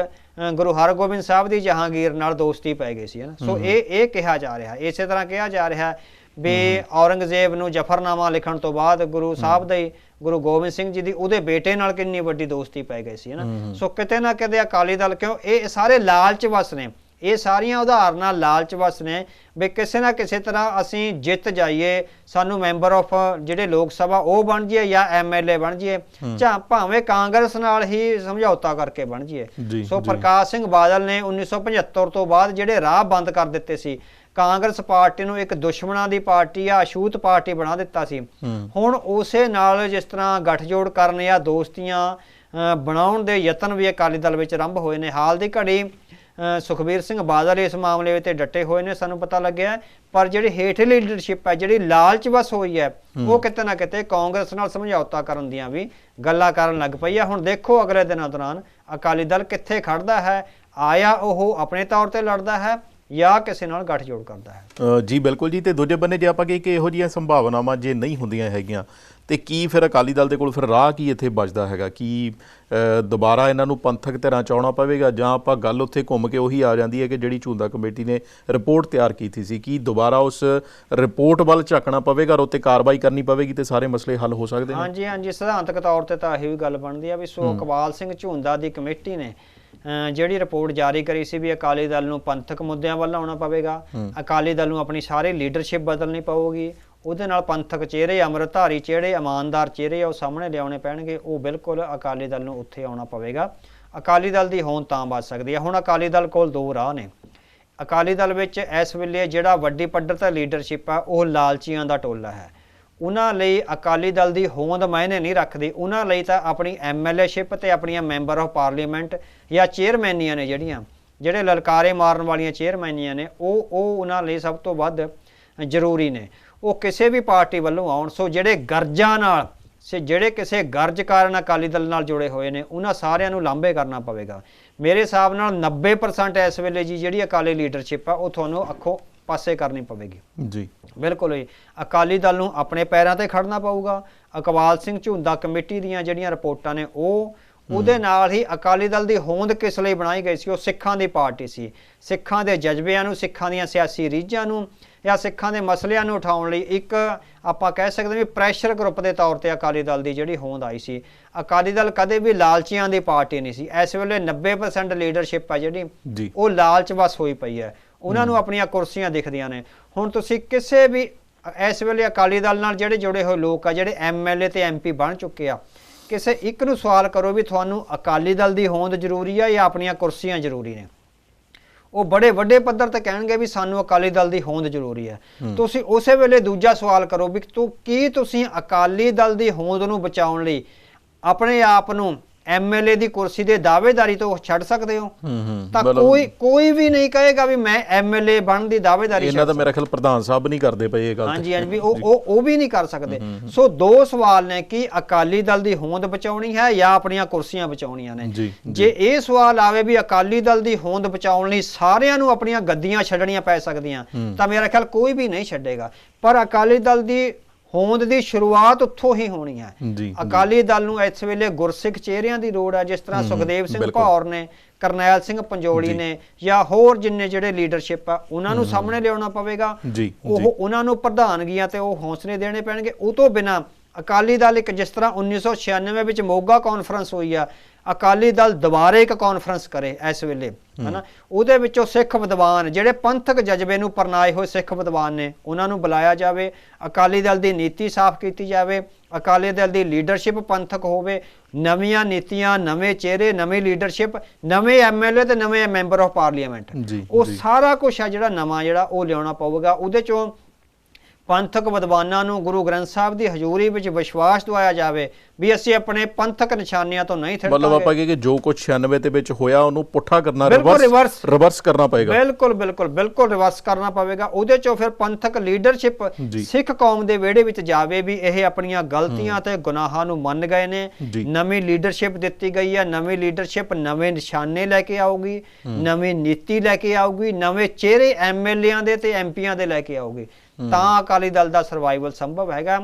Speaker 2: ਗੁਰੂ ਹਰਗੋਬਿੰਦ ਸਾਹਿਬ ਦੀ ਜਹਾਂਗੀਰ ਨਾਲ ਦੋਸਤੀ ਪੈ ਗਈ ਸੀ, ਹੈ ਨਾ। ਸੋ ਇਹ ਕਿਹਾ ਜਾ ਰਿਹਾ, ਇਸੇ ਤਰ੍ਹਾਂ ਕਿਹਾ ਜਾ ਰਿਹਾ ਵੀ ਔਰੰਗਜ਼ੇਬ ਨੂੰ ਜਫਰਨਾਮਾ ਲਿਖਣ ਤੋਂ ਬਾਅਦ ਗੁਰੂ ਸਾਹਿਬ ਦੇ ਗੁਰੂ ਗੋਬਿੰਦ ਸਿੰਘ ਜੀ ਦੀ ਉਹਦੇ ਬੇਟੇ ਨਾਲ ਕਿੰਨੀ ਵੱਡੀ ਦੋਸਤੀ ਪੈ ਗਈ ਸੀ, ਹੈ ਨਾ। ਸੋ ਕਿਤੇ ਨਾ ਕਿਤੇ ਅਕਾਲੀ ਦਲ, ਕਿਉਂ ਇਹ ਸਾਰੇ ਲਾਲਚ ਵਸ ਨੇ, ਇਹ ਸਾਰੀਆਂ ਉਦਾਹਰਨਾਂ ਲਾਲਚ ਵਸ ਨੇ ਵੀ ਕਿਸੇ ਨਾ ਕਿਸੇ ਤਰ੍ਹਾਂ ਅਸੀਂ ਜਿੱਤ ਜਾਈਏ, ਸਾਨੂੰ ਮੈਂਬਰ ਆਫ ਜਿਹੜੇ ਲੋਕ ਸਭਾ ਉਹ ਬਣ ਜਾਈਏ ਜਾਂ ਐਮਐਲਏ ਬਣ ਜਾਈਏ, ਜਾਂ ਭਾਵੇਂ ਕਾਂਗਰਸ ਨਾਲ ਹੀ ਸਮਝੌਤਾ ਕਰਕੇ ਬਣ ਜਾਈਏ। ਸੋ ਪ੍ਰਕਾਸ਼ ਸਿੰਘ ਬਾਦਲ ਨੇ 1975 ਤੋਂ ਬਾਅਦ ਜਿਹੜੇ ਰਾਹ ਬੰਦ ਕਰ ਦਿੱਤੇ ਸੀ, ਕਾਂਗਰਸ ਪਾਰਟੀ ਨੂੰ ਇੱਕ ਦੁਸ਼ਮਣਾਂ ਦੀ ਪਾਰਟੀ ਆ, ਅਛੂਤ ਪਾਰਟੀ ਬਣਾ ਦਿੱਤਾ ਸੀ। ਹੁਣ ਉਸੇ ਨਾਲ ਜਿਸ ਤਰ੍ਹਾਂ ਗੱਠਜੋੜ ਕਰਨ ਜਾਂ ਦੋਸਤੀਆਂ ਬਣਾਉਣ ਦੇ ਯਤਨ ਵੀ ਅਕਾਲੀ ਦਲ ਵਿੱਚ ਆਰੰਭ ਹੋਏ ਨੇ। ਹਾਲ ਦੀ ਘੜੀ ਸੁਖਬੀਰ ਸਿੰਘ ਬਾਦਲ ਇਸ ਮਾਮਲੇ ਵਿੱਚ ਡਟੇ ਹੋਏ ਨੇ, ਸਾਨੂੰ ਪਤਾ ਲੱਗਿਆ, ਪਰ ਜਿਹੜੀ ਹੇਠਲੀ ਲੀਡਰਸ਼ਿਪ ਹੈ ਜਿਹੜੀ ਲਾਲਚ ਵਸ ਹੋਈ ਹੈ, ਉਹ ਕਿਤੇ ਨਾ ਕਿਤੇ ਕਾਂਗਰਸ ਨਾਲ ਸਮਝੌਤਾ ਕਰਨ ਦੀਆਂ ਵੀ ਗੱਲਾਂ ਕਰਨ ਲੱਗ ਪਈ ਹੈ। ਹੁਣ ਦੇਖੋ ਅਗਲੇ ਦਿਨਾਂ ਦੌਰਾਨ ਅਕਾਲੀ ਦਲ ਕਿੱਥੇ ਖੜਦਾ ਹੈ, ਆਇਆ ਉਹ ਆਪਣੇ ਤੌਰ ਤੇ ਲੜਦਾ ਹੈ ਜਾਂ ਕਿਸੇ ਨਾਲ ਗੱਠਜੋੜ ਕਰਦਾ ਹੈ।
Speaker 1: ਜੀ ਬਿਲਕੁਲ ਜੀ। ਤੇ ਦੂਜੇ ਬੰਨੇ ਜੇ ਆਪਾਂ ਕਹੀਏ ਕਿ ਇਹੋ ਜਿਹੀਆਂ ਸੰਭਾਵਨਾਵਾਂ ਜੇ ਨਹੀਂ ਹੁੰਦੀਆਂ ਹੈਗੀਆਂ ਤੇ ਕੀ ਫਿਰ ਅਕਾਲੀ ਦਲ ਦੇ ਕੋਲ ਫਿਰ ਰਾਹ ਕੀ ਇੱਥੇ ਬਚਦਾ ਹੈਗਾ? ਕੀ ਦੁਬਾਰਾ ਇਹਨਾਂ ਨੂੰ ਪੰਥਕ ਧਿਰਾਂ 'ਚ ਆਉਣਾ ਪਵੇਗਾ ਜਾਂ ਆਪਾਂ ਗੱਲ ਉੱਥੇ ਘੁੰਮ ਕੇ ਉਹੀ ਆ ਜਾਂਦੀ ਹੈ ਕਿ ਜਿਹੜੀ ਝੂੰਦਾ ਕਮੇਟੀ ਨੇ ਰਿਪੋਰਟ ਤਿਆਰ ਕੀਤੀ ਸੀ, ਕੀ ਦੁਬਾਰਾ ਉਸ ਰਿਪੋਰਟ ਵੱਲ ਝਾਕਣਾ ਪਵੇਗਾ ਔਰ ਉੱਤੇ ਕਾਰਵਾਈ ਕਰਨੀ ਪਵੇਗੀ ਤੇ ਸਾਰੇ ਮਸਲੇ ਹੱਲ ਹੋ ਸਕਦੇ ਨੇ?
Speaker 2: ਹਾਂਜੀ, ਸਿਧਾਂਤਕ ਤੌਰ ਤੇ ਤਾਂ ਇਹੀ ਗੱਲ ਬਣਦੀ ਆ ਵੀ ਸੋ ਇਕਬਾਲ ਸਿੰਘ ਝੂੰਦਾ ਦੀ ਕਮੇਟੀ ਨੇ ਜਿਹੜੀ ਰਿਪੋਰਟ ਜਾਰੀ ਕਰੀ ਸੀ ਵੀ ਅਕਾਲੀ ਦਲ ਨੂੰ ਪੰਥਕ ਮੁੱਦਿਆਂ ਵੱਲ ਆਉਣਾ ਪਵੇਗਾ, ਅਕਾਲੀ ਦਲ ਨੂੰ ਆਪਣੀ ਸਾਰੀ ਲੀਡਰਸ਼ਿਪ ਬਦਲਣੀ ਪਊਗੀ, ਉਹਦੇ ਨਾਲ ਪੰਥਕ ਚਿਹਰੇ, ਅੰਮ੍ਰਿਤਧਾਰੀ ਚਿਹਰੇ, ਇਮਾਨਦਾਰ ਚਿਹਰੇ ਉਹ ਸਾਹਮਣੇ ਲਿਆਉਣੇ ਪੈਣਗੇ, ਉਹ ਬਿਲਕੁਲ ਅਕਾਲੀ ਦਲ ਨੂੰ ਉੱਥੇ ਆਉਣਾ ਪਵੇਗਾ। ਅਕਾਲੀ ਦਲ ਦੀ ਹੋਂਦ ਤਾਂ ਬਚ ਸਕਦੀ ਹੈ। ਹੁਣ ਅਕਾਲੀ ਦਲ ਕੋਲ ਦੋ ਰਾਹ ਨੇ। ਅਕਾਲੀ ਦਲ ਵਿੱਚ ਇਸ ਵੇਲੇ ਜਿਹੜਾ ਵੱਡੀ ਪੱਧਰ ਤੇ ਲੀਡਰਸ਼ਿਪ ਆ ਉਹ ਲਾਲਚੀਆਂ ਦਾ ਟੋਲਾ ਹੈ। ਉਹਨਾਂ ਲਈ ਅਕਾਲੀ ਦਲ ਦੀ ਹੋਂਦ ਮਾਇਨੇ ਨਹੀਂ ਰੱਖਦੀ, ਉਹਨਾਂ ਲਈ ਤਾਂ ਆਪਣੀ ਐਮਐਲਏਸ਼ਿਪ ਤੇ ਆਪਣੀਆਂ ਮੈਂਬਰ ਆਫ ਪਾਰਲੀਮੈਂਟ ਜਾਂ ਚੇਅਰਮੈਨੀਆਂ ਨੇ ਜਿਹੜੇ ਲਲਕਾਰੇ ਮਾਰਨ ਵਾਲੀਆਂ ਚੇਅਰਮੈਨੀਆਂ ਨੇ, ਉਹ ਉਹਨਾਂ ਲਈ ਸਭ ਤੋਂ ਵੱਧ ਜ਼ਰੂਰੀ ਨੇ। ਉਹ ਕਿਸੇ ਵੀ ਪਾਰਟੀ ਵੱਲੋਂ ਆਉਣ, ਸੋ ਜਿਹੜੇ ਗਰਜਾਂ ਨਾਲ ਜਿਹੜੇ ਕਿਸੇ ਗਰਜ ਕਾਰਨ ਅਕਾਲੀ ਦਲ ਨਾਲ ਜੁੜੇ ਹੋਏ ਨੇ ਉਹਨਾਂ ਸਾਰਿਆਂ ਨੂੰ ਲਾਂਭੇ ਕਰਨਾ ਪਵੇਗਾ। ਮੇਰੇ ਹਿਸਾਬ ਨਾਲ 90% ਇਸ ਵੇਲੇ ਜੀ ਜਿਹੜੀ ਅਕਾਲੀ ਲੀਡਰਸ਼ਿਪ ਆ ਉਹ ਤੁਹਾਨੂੰ ਪਾਸੇ ਕਰਨੀ ਪਵੇਗੀ
Speaker 1: ਜੀ।
Speaker 2: ਬਿਲਕੁਲ ਹੀ ਅਕਾਲੀ ਦਲ ਨੂੰ ਆਪਣੇ ਪੈਰਾਂ ਤੇ ਖੜਨਾ ਪਊਗਾ। ਇਕਬਾਲ ਸਿੰਘ ਝੁੰਦਾ ਕਮੇਟੀ ਦੀਆਂ ਜਿਹੜੀਆਂ ਰਿਪੋਰਟਾਂ ਨੇ ਉਹਦੇ ਨਾਲ ਹੀ ਅਕਾਲੀ ਦਲ ਦੀ ਹੋਂਦ ਕਿਸ ਲਈ ਬਣਾਈ ਗਈ ਸੀ, ਉਹ ਸਿੱਖਾਂ ਦੀ ਪਾਰਟੀ ਸੀ। ਸਿੱਖਾਂ ਦੇ ਜਜ਼ਬਿਆਂ ਨੂੰ, ਸਿੱਖਾਂ ਦੀਆਂ ਸਿਆਸੀ ਰੀਝਾਂ ਨੂੰ ਜਾਂ ਸਿੱਖਾਂ ਦੇ ਮਸਲਿਆਂ ਨੂੰ ਉਠਾਉਣ ਲਈ ਇੱਕ ਆਪਾਂ ਕਹਿ ਸਕਦੇ ਵੀ ਪ੍ਰੈਸ਼ਰ ਗਰੁੱਪ ਦੇ ਤੌਰ ਤੇ ਅਕਾਲੀ ਦਲ ਦੀ ਜਿਹੜੀ ਹੋਂਦ ਆਈ ਸੀ। ਅਕਾਲੀ ਦਲ ਕਦੇ ਵੀ ਲਾਲਚੀਆਂ ਦੀ ਪਾਰਟੀ ਨਹੀਂ ਸੀ। ਇਸ ਵੇਲੇ 90% ਲੀਡਰਸ਼ਿਪ ਹੈ ਜਿਹੜੀ ਉਹ ਲਾਲਚ ਵਸ ਹੋਈ ਪਈ ਹੈ, ਉਹਨਾਂ ਨੂੰ ਆਪਣੀਆਂ ਕੁਰਸੀਆਂ ਦਿਖਦੀਆਂ ਨੇ। ਹੁਣ ਤੁਸੀਂ ਕਿਸੇ ਵੀ ਇਸ ਵੇਲੇ ਅਕਾਲੀ ਦਲ ਨਾਲ ਜਿਹੜੇ ਜੁੜੇ ਹੋਏ ਲੋਕ ਆ, ਜਿਹੜੇ MLA ਤੇ MP ਬਣ ਚੁੱਕੇ ਆ, ਕਿਸੇ ਇੱਕ ਨੂੰ ਸਵਾਲ ਕਰੋ ਵੀ ਤੁਹਾਨੂੰ ਅਕਾਲੀ ਦਲ ਦੀ ਹੋਂਦ ਜ਼ਰੂਰੀ ਆ ਜਾਂ ਆਪਣੀਆਂ ਕੁਰਸੀਆਂ ਜ਼ਰੂਰੀ ਨੇ, ਉਹ ਬੜੇ ਵੱਡੇ ਪੱਧਰ ਤੇ ਕਹਿਣਗੇ ਵੀ ਸਾਨੂੰ ਅਕਾਲੀ ਦਲ ਦੀ ਹੋਂਦ ਜ਼ਰੂਰੀ ਹੈ। ਤੁਸੀਂ ਉਸੇ ਵੇਲੇ ਦੂਜਾ ਸਵਾਲ ਕਰੋ ਵੀ ਕੀ ਤੁਸੀਂ ਅਕਾਲੀ ਦਲ ਦੀ ਹੋਂਦ ਨੂੰ ਬਚਾਉਣ ਲਈ ਆਪਣੇ ਆਪ ਨੂੰ MLA ਦੀ ਕੁਰਸੀ ਦੇ ਦਾਅਵੇਦਾਰੀ ਤੋਂ ਛੱਡ ਸਕਦੇ ਹੋ? ਤਾਂ ਕੋਈ ਵੀ ਨਹੀਂ ਕਹੇਗਾ ਵੀ ਮੈਂ MLA ਬਣਨ ਦੀ ਦਾਅਵੇਦਾਰੀ।
Speaker 1: ਇਹਨਾਂ ਦਾ ਮੇਰਾ ਖਿਆਲ ਪ੍ਰਧਾਨ ਸਾਹਿਬ ਨਹੀਂ ਕਰਦੇ ਪਏ ਇਹ ਗੱਲ।
Speaker 2: ਹਾਂਜੀ ਹਾਂਜੀ, ਉਹ ਵੀ ਨਹੀਂ ਕਰ ਸਕਦੇ। ਸੋ ਦੋ ਸਵਾਲ ਨੇ ਕਿ ਅਕਾਲੀ ਦਲ ਦੀ ਹੋਂਦ ਬਚਾਉਣੀ ਹੈ ਜਾਂ ਆਪਣੀਆਂ ਕੁਰਸੀਆਂ ਬਚਾਉਣੀਆਂ ਨੇ। ਜੇ ਇਹ ਸਵਾਲ ਆਵੇ ਵੀ ਅਕਾਲੀ ਦਲ ਦੀ ਹੋਂਦ ਬਚਾਉਣ ਲਈ ਸਾਰਿਆਂ ਨੂੰ ਆਪਣੀਆਂ ਗੱਦੀਆਂ ਛੱਡਣੀਆਂ ਪੈ ਸਕਦੀਆਂ, ਤਾਂ ਮੇਰਾ ਖਿਆਲ ਕੋਈ ਵੀ ਨਹੀਂ ਛੱਡੇਗਾ। ਪਰ ਅਕਾਲੀ ਦਲ ਦੀ ਹੋਂਦ ਦੀ ਸ਼ੁਰੂਆਤ ਉੱਥੋਂ ਹੀ ਹੋਣੀ ਹੈ। ਅਕਾਲੀ ਦਲ ਨੂੰ ਇਸ ਵੇਲੇ ਗੁਰਸਿੱਖ ਚਿਹਰਿਆਂ ਦੀ ਲੋੜ ਹੈ, ਜਿਸ ਤਰ੍ਹਾਂ ਸੁਖਦੇਵ ਸਿੰਘ ਭੌਰ ਨੇ, ਕਰਨੈਲ ਸਿੰਘ ਪੰਜੋਲੀ ਨੇ, ਜਾਂ ਹੋਰ ਜਿੰਨੇ ਜਿਹੜੇ ਲੀਡਰਸ਼ਿਪ ਆ ਉਹਨਾਂ ਨੂੰ ਸਾਹਮਣੇ ਲਿਆਉਣਾ ਪਵੇਗਾ। ਉਹਨਾਂ ਨੂੰ ਪ੍ਰਧਾਨਗੀਆਂ ਤੇ ਉਹ ਹੌਸਲੇ ਦੇਣੇ ਪੈਣਗੇ। ਉਹ ਤੋਂ ਬਿਨਾਂ ਅਕਾਲੀ ਦਲ ਇੱਕ ਜਿਸ ਤਰ੍ਹਾਂ 1996 ਵਿੱਚ ਮੋਗਾ ਕਾਨਫਰੰਸ ਹੋਈ ਆ, ਅਕਾਲੀ ਦਲ ਦੁਬਾਰੇ ਇੱਕ ਕਾਨਫਰੰਸ ਕਰੇ ਇਸ ਵੇਲੇ, ਹਨਾ, ਉਹਦੇ ਵਿੱਚੋਂ ਸਿੱਖ ਵਿਦਵਾਨ ਜਿਹੜੇ ਪੰਥਕ ਜਜ਼ਬੇ ਨੂੰ ਪਰਨਾਏ ਹੋਏ ਸਿੱਖ ਵਿਦਵਾਨ ਨੇ ਉਹਨਾਂ ਨੂੰ ਬੁਲਾਇਆ ਜਾਵੇ। ਅਕਾਲੀ ਦਲ ਦੀ ਨੀਤੀ ਸਾਫ਼ ਕੀਤੀ ਜਾਵੇ, ਅਕਾਲੀ ਦਲ ਦੀ ਲੀਡਰਸ਼ਿਪ ਪੰਥਕ ਹੋਵੇ, ਨਵੀਆਂ ਨੀਤੀਆਂ, ਨਵੇਂ ਚਿਹਰੇ, ਨਵੀਂ ਲੀਡਰਸ਼ਿਪ, ਨਵੇਂ MLA ਤੇ ਨਵੇਂ ਮੈਂਬਰ ਆਫ ਪਾਰਲੀਮੈਂਟ, ਉਹ ਸਾਰਾ ਕੁਛ ਆ ਜਿਹੜਾ ਨਵਾਂ ਜਿਹੜਾ ਉਹ ਲਿਆਉਣਾ ਪਊਗਾ। ਉਹਦੇ ਚੋਂ ਪੰਥਕ ਵਿਦਵਾਨਾਂ ਨੂੰ ਗੁਰੂ ਗ੍ਰੰਥ ਸਾਹਿਬ ਦੀ ਹਜ਼ੂਰੀ ਵਿੱਚ ਵਿਸ਼ਵਾਸ ਦਿਵਾਇਆ ਜਾਵੇ ਵੀ ਅਸੀਂ ਆਪਣੇ ਪੰਥਕ ਨਿਸ਼ਾਨਿਆਂ ਤੋਂ ਨਹੀਂ ਥਿੜਕਾਂਗੇ।
Speaker 1: ਮਤਲਬ ਆਪਾਂ ਕਿ ਜੋ ਕੁਝ 96 ਦੇ ਵਿੱਚ ਹੋਇਆ ਉਹਨੂੰ ਪੁੱਠਾ ਕਰਨਾ, ਰਿਵਰਸ ਕਰਨਾ ਪਏਗਾ।
Speaker 2: ਬਿਲਕੁਲ ਰਿਵਰਸ ਕਰਨਾ ਪਵੇਗਾ। ਉਹਦੇ ਚੋਂ ਫਿਰ ਪੰਥਕ ਲੀਡਰਸ਼ਿਪ ਸਿੱਖ ਕੌਮ ਦੇ ਵਿਹੜੇ ਵਿੱਚ ਜਾਵੇ ਵੀ ਇਹ ਆਪਣੀਆਂ ਗਲਤੀਆਂ ਤੇ ਗੁਨਾਹਾਂ ਨੂੰ ਮੰਨ ਗਏ ਨੇ। ਨਵੀਂ ਲੀਡਰਸ਼ਿਪ ਦਿੱਤੀ ਗਈ ਹੈ, ਨਵੀਂ ਲੀਡਰਸ਼ਿਪ ਨਵੇਂ ਨਿਸ਼ਾਨੇ ਲੈ ਕੇ ਆਊਗੀ, ਨਵੀਂ ਨੀਤੀ ਲੈ ਕੇ ਆਊਗੀ, ਨਵੇਂ ਚਿਹਰੇ MLAਆਂ ਦੇ ਤੇ MPਆਂ ਦੇ ਲੈ ਕੇ ਆਊਗੀ, ਤਾਂ ਅਕਾਲੀ ਦਲ ਦਾ ਸਰਵਾਈਵਲ ਸੰਭਵ ਹੈਗਾ।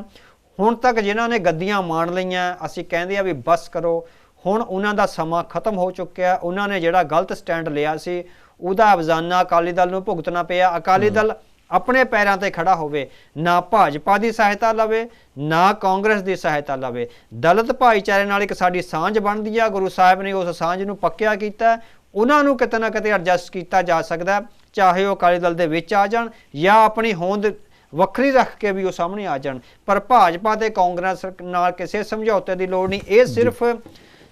Speaker 2: ਹੁਣ ਤੱਕ ਜਿਨ੍ਹਾਂ ਨੇ ਗੱਦੀਆਂ ਮਾਣ ਲਈਆਂ, ਅਸੀਂ ਕਹਿੰਦੇ ਆ ਵੀ ਬਸ ਕਰੋ, ਹੁਣ ਉਹਨਾਂ ਦਾ ਸਮਾਂ ਖਤਮ ਹੋ ਚੁੱਕਿਆ। ਉਹਨਾਂ ਨੇ ਜਿਹੜਾ ਗਲਤ ਸਟੈਂਡ ਲਿਆ ਸੀ ਉਹਦਾ ਅਫਜ਼ਾਨਾ ਅਕਾਲੀ ਦਲ ਨੂੰ ਭੁਗਤਣਾ ਪਿਆ। ਅਕਾਲੀ ਦਲ ਆਪਣੇ ਪੈਰਾਂ ਤੇ ਖੜਾ ਹੋਵੇ, ਨਾ ਭਾਜਪਾ ਦੀ ਸਹਾਇਤਾ ਲਵੇ, ਨਾ ਕਾਂਗਰਸ ਦੀ ਸਹਾਇਤਾ ਲਵੇ। ਦਲਿਤ ਭਾਈਚਾਰੇ ਨਾਲ ਇੱਕ ਸਾਡੀ ਸਾਂਝ ਬਣਦੀ ਆ, ਗੁਰੂ ਸਾਹਿਬ ਨੇ ਉਸ ਸਾਂਝ ਨੂੰ ਪੱਕਿਆ ਕੀਤਾ। ਉਹਨਾਂ ਨੂੰ ਕਿਤੇ ਨਾ ਕਿਤੇ ਐਡਜਸਟ ਕੀਤਾ ਜਾ ਸਕਦਾ, ਚਾਹੇ ਉਹ ਅਕਾਲੀ ਦਲ ਦੇ ਵਿੱਚ ਆ ਜਾਣ ਜਾਂ ਆਪਣੀ ਹੋਂਦ ਵੱਖਰੀ ਰੱਖ ਕੇ ਵੀ ਉਹ ਸਾਹਮਣੇ ਆ ਜਾਣ। ਪਰ ਭਾਜਪਾ ਤੇ ਕਾਂਗਰਸ ਨਾਲ ਕਿਸੇ ਸਮਝੌਤੇ ਦੀ ਲੋੜ ਨਹੀਂ। ਇਹ ਸਿਰਫ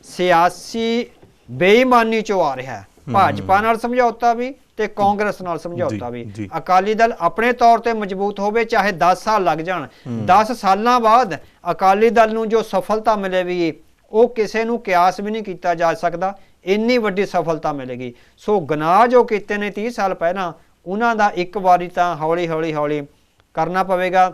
Speaker 2: ਸਿਆਸੀ ਬੇਈਮਾਨੀ ਚੋਂ ਆ ਰਿਹਾ ਹੈ। ਭਾਜਪਾ ਨਾਲ ਸਮਝੌਤਾ ਵੀ ਤੇ ਕਾਂਗਰਸ ਨਾਲ ਸਮਝੌਤਾ ਵੀ। ਅਕਾਲੀ ਦਲ ਆਪਣੇ ਤੌਰ ਤੇ ਮਜ਼ਬੂਤ ਹੋਵੇ, ਚਾਹੇ 10 ਸਾਲ ਲੱਗ ਜਾਣ। 10 ਸਾਲਾਂ ਬਾਅਦ ਅਕਾਲੀ ਦਲ ਨੂੰ ਜੋ ਸਫਲਤਾ ਮਿਲੇਗੀ ਉਹ ਕਿਸੇ ਨੂੰ ਕਿਆਸ ਵੀ ਨਹੀਂ ਕੀਤਾ ਜਾ ਸਕਦਾ, ਇੰਨੀ ਵੱਡੀ ਸਫਲਤਾ ਮਿਲੇਗੀ। ਸੋ ਗੁਨਾਹ ਜੋ ਕੀਤੇ ਨੇ 30 ਸਾਲ ਪਹਿਲਾਂ, ਉਹਨਾਂ ਦਾ ਇੱਕ ਵਾਰੀ ਤਾਂ ਹੌਲੀ ਕਰਨਾ ਪਵੇਗਾ।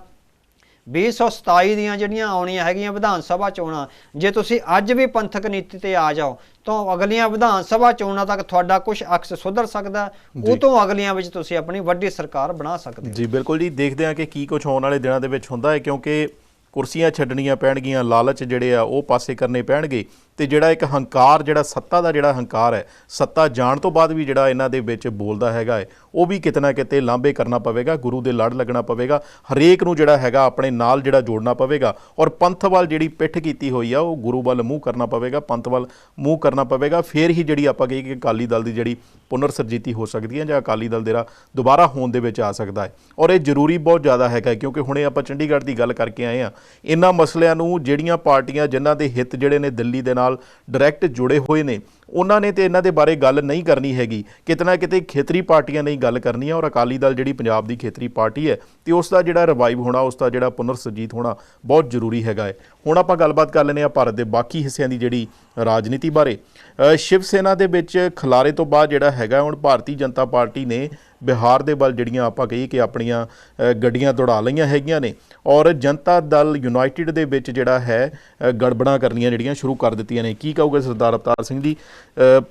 Speaker 2: 2027 ਦੀਆਂ ਜਿਹੜੀਆਂ ਆਉਣੀਆਂ ਹੈਗੀਆਂ ਵਿਧਾਨ ਸਭਾ ਚੋਣਾਂ, ਜੇ ਤੁਸੀਂ ਅੱਜ ਵੀ ਪੰਥਕ ਨੀਤੀ ਤੇ ਆ ਜਾਓ ਤਾਂ ਅਗਲੀਆਂ ਵਿਧਾਨ ਸਭਾ ਚੋਣਾਂ ਤੱਕ ਤੁਹਾਡਾ ਕੁਝ ਅਕਸ ਸੁਧਰ ਸਕਦਾ। ਉਹ ਤੋਂ ਅਗਲੀਆਂ ਵਿੱਚ ਤੁਸੀਂ ਆਪਣੀ ਵੱਡੀ ਸਰਕਾਰ ਬਣਾ ਸਕਦੇ ਹੋ।
Speaker 1: ਜੀ ਬਿਲਕੁਲ ਜੀ, ਦੇਖਦੇ ਹਾਂ ਕਿ ਕੀ ਕੁਝ ਆਉਣ ਵਾਲੇ ਦਿਨਾਂ ਦੇ ਵਿੱਚ ਹੁੰਦਾ ਹੈ, ਕਿਉਂਕਿ ਕੁਰਸੀਆਂ ਛੱਡਣੀਆਂ ਪੈਣਗੀਆਂ, ਲਾਲਚ ਜਿਹੜੇ ਆ ਉਹ ਪਾਸੇ ਕਰਨੇ ਪੈਣਗੇ, ਤੇ ਜਿਹੜਾ ਇੱਕ ਹੰਕਾਰ, ਜਿਹੜਾ ਸੱਤਾ ਦਾ ਜਿਹੜਾ ਹੰਕਾਰ ਹੈ, ਸੱਤਾ ਜਾਣ ਤੋਂ ਬਾਅਦ ਵੀ ਜਿਹੜਾ ਇਹਨਾਂ ਦੇ ਵਿੱਚ ਬੋਲਦਾ ਹੈਗਾ ਹੈ, ਉਹ ਵੀ ਕਿਤੇ ਨਾ ਕਿਤੇ ਲਾਂਭੇ ਕਰਨਾ ਪਵੇਗਾ। ਗੁਰੂ ਦੇ ਲੜ ਲੱਗਣਾ ਪਵੇਗਾ, ਹਰੇਕ ਨੂੰ ਜਿਹੜਾ ਹੈਗਾ ਆਪਣੇ ਨਾਲ ਜਿਹੜਾ ਜੋੜਨਾ ਪਵੇਗਾ, ਔਰ ਪੰਥ ਵੱਲ ਜਿਹੜੀ ਪਿੱਠ ਕੀਤੀ ਹੋਈ ਆ ਉਹ ਗੁਰੂ ਵੱਲ ਮੂੰਹ ਕਰਨਾ ਪਵੇਗਾ, ਪੰਥ ਵੱਲ ਮੂੰਹ ਕਰਨਾ ਪਵੇਗਾ। ਫਿਰ ਹੀ ਜਿਹੜੀ ਆਪਾਂ ਕਹੀਏ ਕਿ ਅਕਾਲੀ ਦਲ ਦੀ ਜਿਹੜੀ ਪੁਨਰ ਸਰਜੀਤੀ ਹੋ ਸਕਦੀ ਹੈ ਜਾਂ ਅਕਾਲੀ ਦਲ ਜਿਹੜਾ ਦੁਬਾਰਾ ਹੋਂਦ ਦੇ ਵਿੱਚ ਆ ਸਕਦਾ ਹੈ। ਔਰ ਇਹ ਜ਼ਰੂਰੀ ਬਹੁਤ ਜ਼ਿਆਦਾ ਹੈਗਾ, ਕਿਉਂਕਿ ਹੁਣੇ ਆਪਾਂ ਚੰਡੀਗੜ੍ਹ ਦੀ ਗੱਲ ਕਰਕੇ ਆਏ ਹਾਂ। ਇਹਨਾਂ ਮਸਲਿਆਂ ਨੂੰ ਜਿਹੜੀਆਂ ਪਾਰਟੀਆਂ ਜਿਨ੍ਹਾਂ ਦੇ ਹਿੱਤ ਜਿਹੜੇ ਨੇ ਦਿੱਲੀ ਦੇ ਨਾਲ ਡਾਇਰੈਕਟ ਜੁੜੇ ਹੋਏ ਨੇ, ਉਹਨਾਂ ਨੇ ਤੇ ਇਹਨਾਂ ਦੇ ਬਾਰੇ ਗੱਲ ਨਹੀਂ ਕਰਨੀ ਹੈਗੀ, ਕਿਤੇ ਨਾ ਕਿਤੇ ਖੇਤਰੀ ਪਾਰਟੀਆਂ ਨੇ ਗੱਲ ਕਰਨੀ ਹੈ। ਔਰ ਅਕਾਲੀ ਦਲ ਜਿਹੜੀ ਪੰਜਾਬ ਦੀ ਖੇਤਰੀ ਪਾਰਟੀ ਹੈ, ਤੇ ਉਸ ਦਾ ਜਿਹੜਾ ਰਿਵਾਈਵ ਹੋਣਾ, ਉਸ ਦਾ ਜਿਹੜਾ ਪੁਨਰ ਸਰਜੀਤ ਹੋਣਾ ਬਹੁਤ ਜ਼ਰੂਰੀ ਹੈਗਾ ਹੈ। ਹੁਣ ਆਪਾਂ ਗੱਲਬਾਤ ਕਰ ਲੈਂਦੇ ਹਾਂ ਭਾਰਤ ਦੇ ਬਾਕੀ ਹਿੱਸਿਆਂ ਦੀ ਜਿਹੜੀ ਰਾਜਨੀਤੀ ਬਾਰੇ। ਸ਼ਿਵ ਸੈਨਾ ਦੇ ਵਿੱਚ ਖਿਲਾਰੇ ਤੋਂ ਬਾਅਦ ਜਿਹੜਾ ਹੈਗਾ, ਹੁਣ ਭਾਰਤੀ ਜਨਤਾ ਪਾਰਟੀ ਨੇ ਬਿਹਾਰ ਦੇ ਵੱਲ ਜਿਹੜੀਆਂ ਆਪਾਂ ਕਹੀਏ ਕਿ ਆਪਣੀਆਂ ਗੱਡੀਆਂ ਦੌੜਾ ਲਈਆਂ ਹੈਗੀਆਂ ਨੇ, ਔਰ ਜਨਤਾ ਦਲ ਯੂਨਾਈਟਿਡ ਦੇ ਵਿੱਚ ਜਿਹੜਾ ਹੈ ਗੜਬੜਾਂ ਕਰਨੀਆਂ ਜਿਹੜੀਆਂ ਸ਼ੁਰੂ ਕਰ ਦਿੱਤੀਆਂ ਨੇ। ਕੀ ਕਹੋਗੇ ਸਰਦਾਰ ਅਵਤਾਰ ਸਿੰਘ ਜੀ,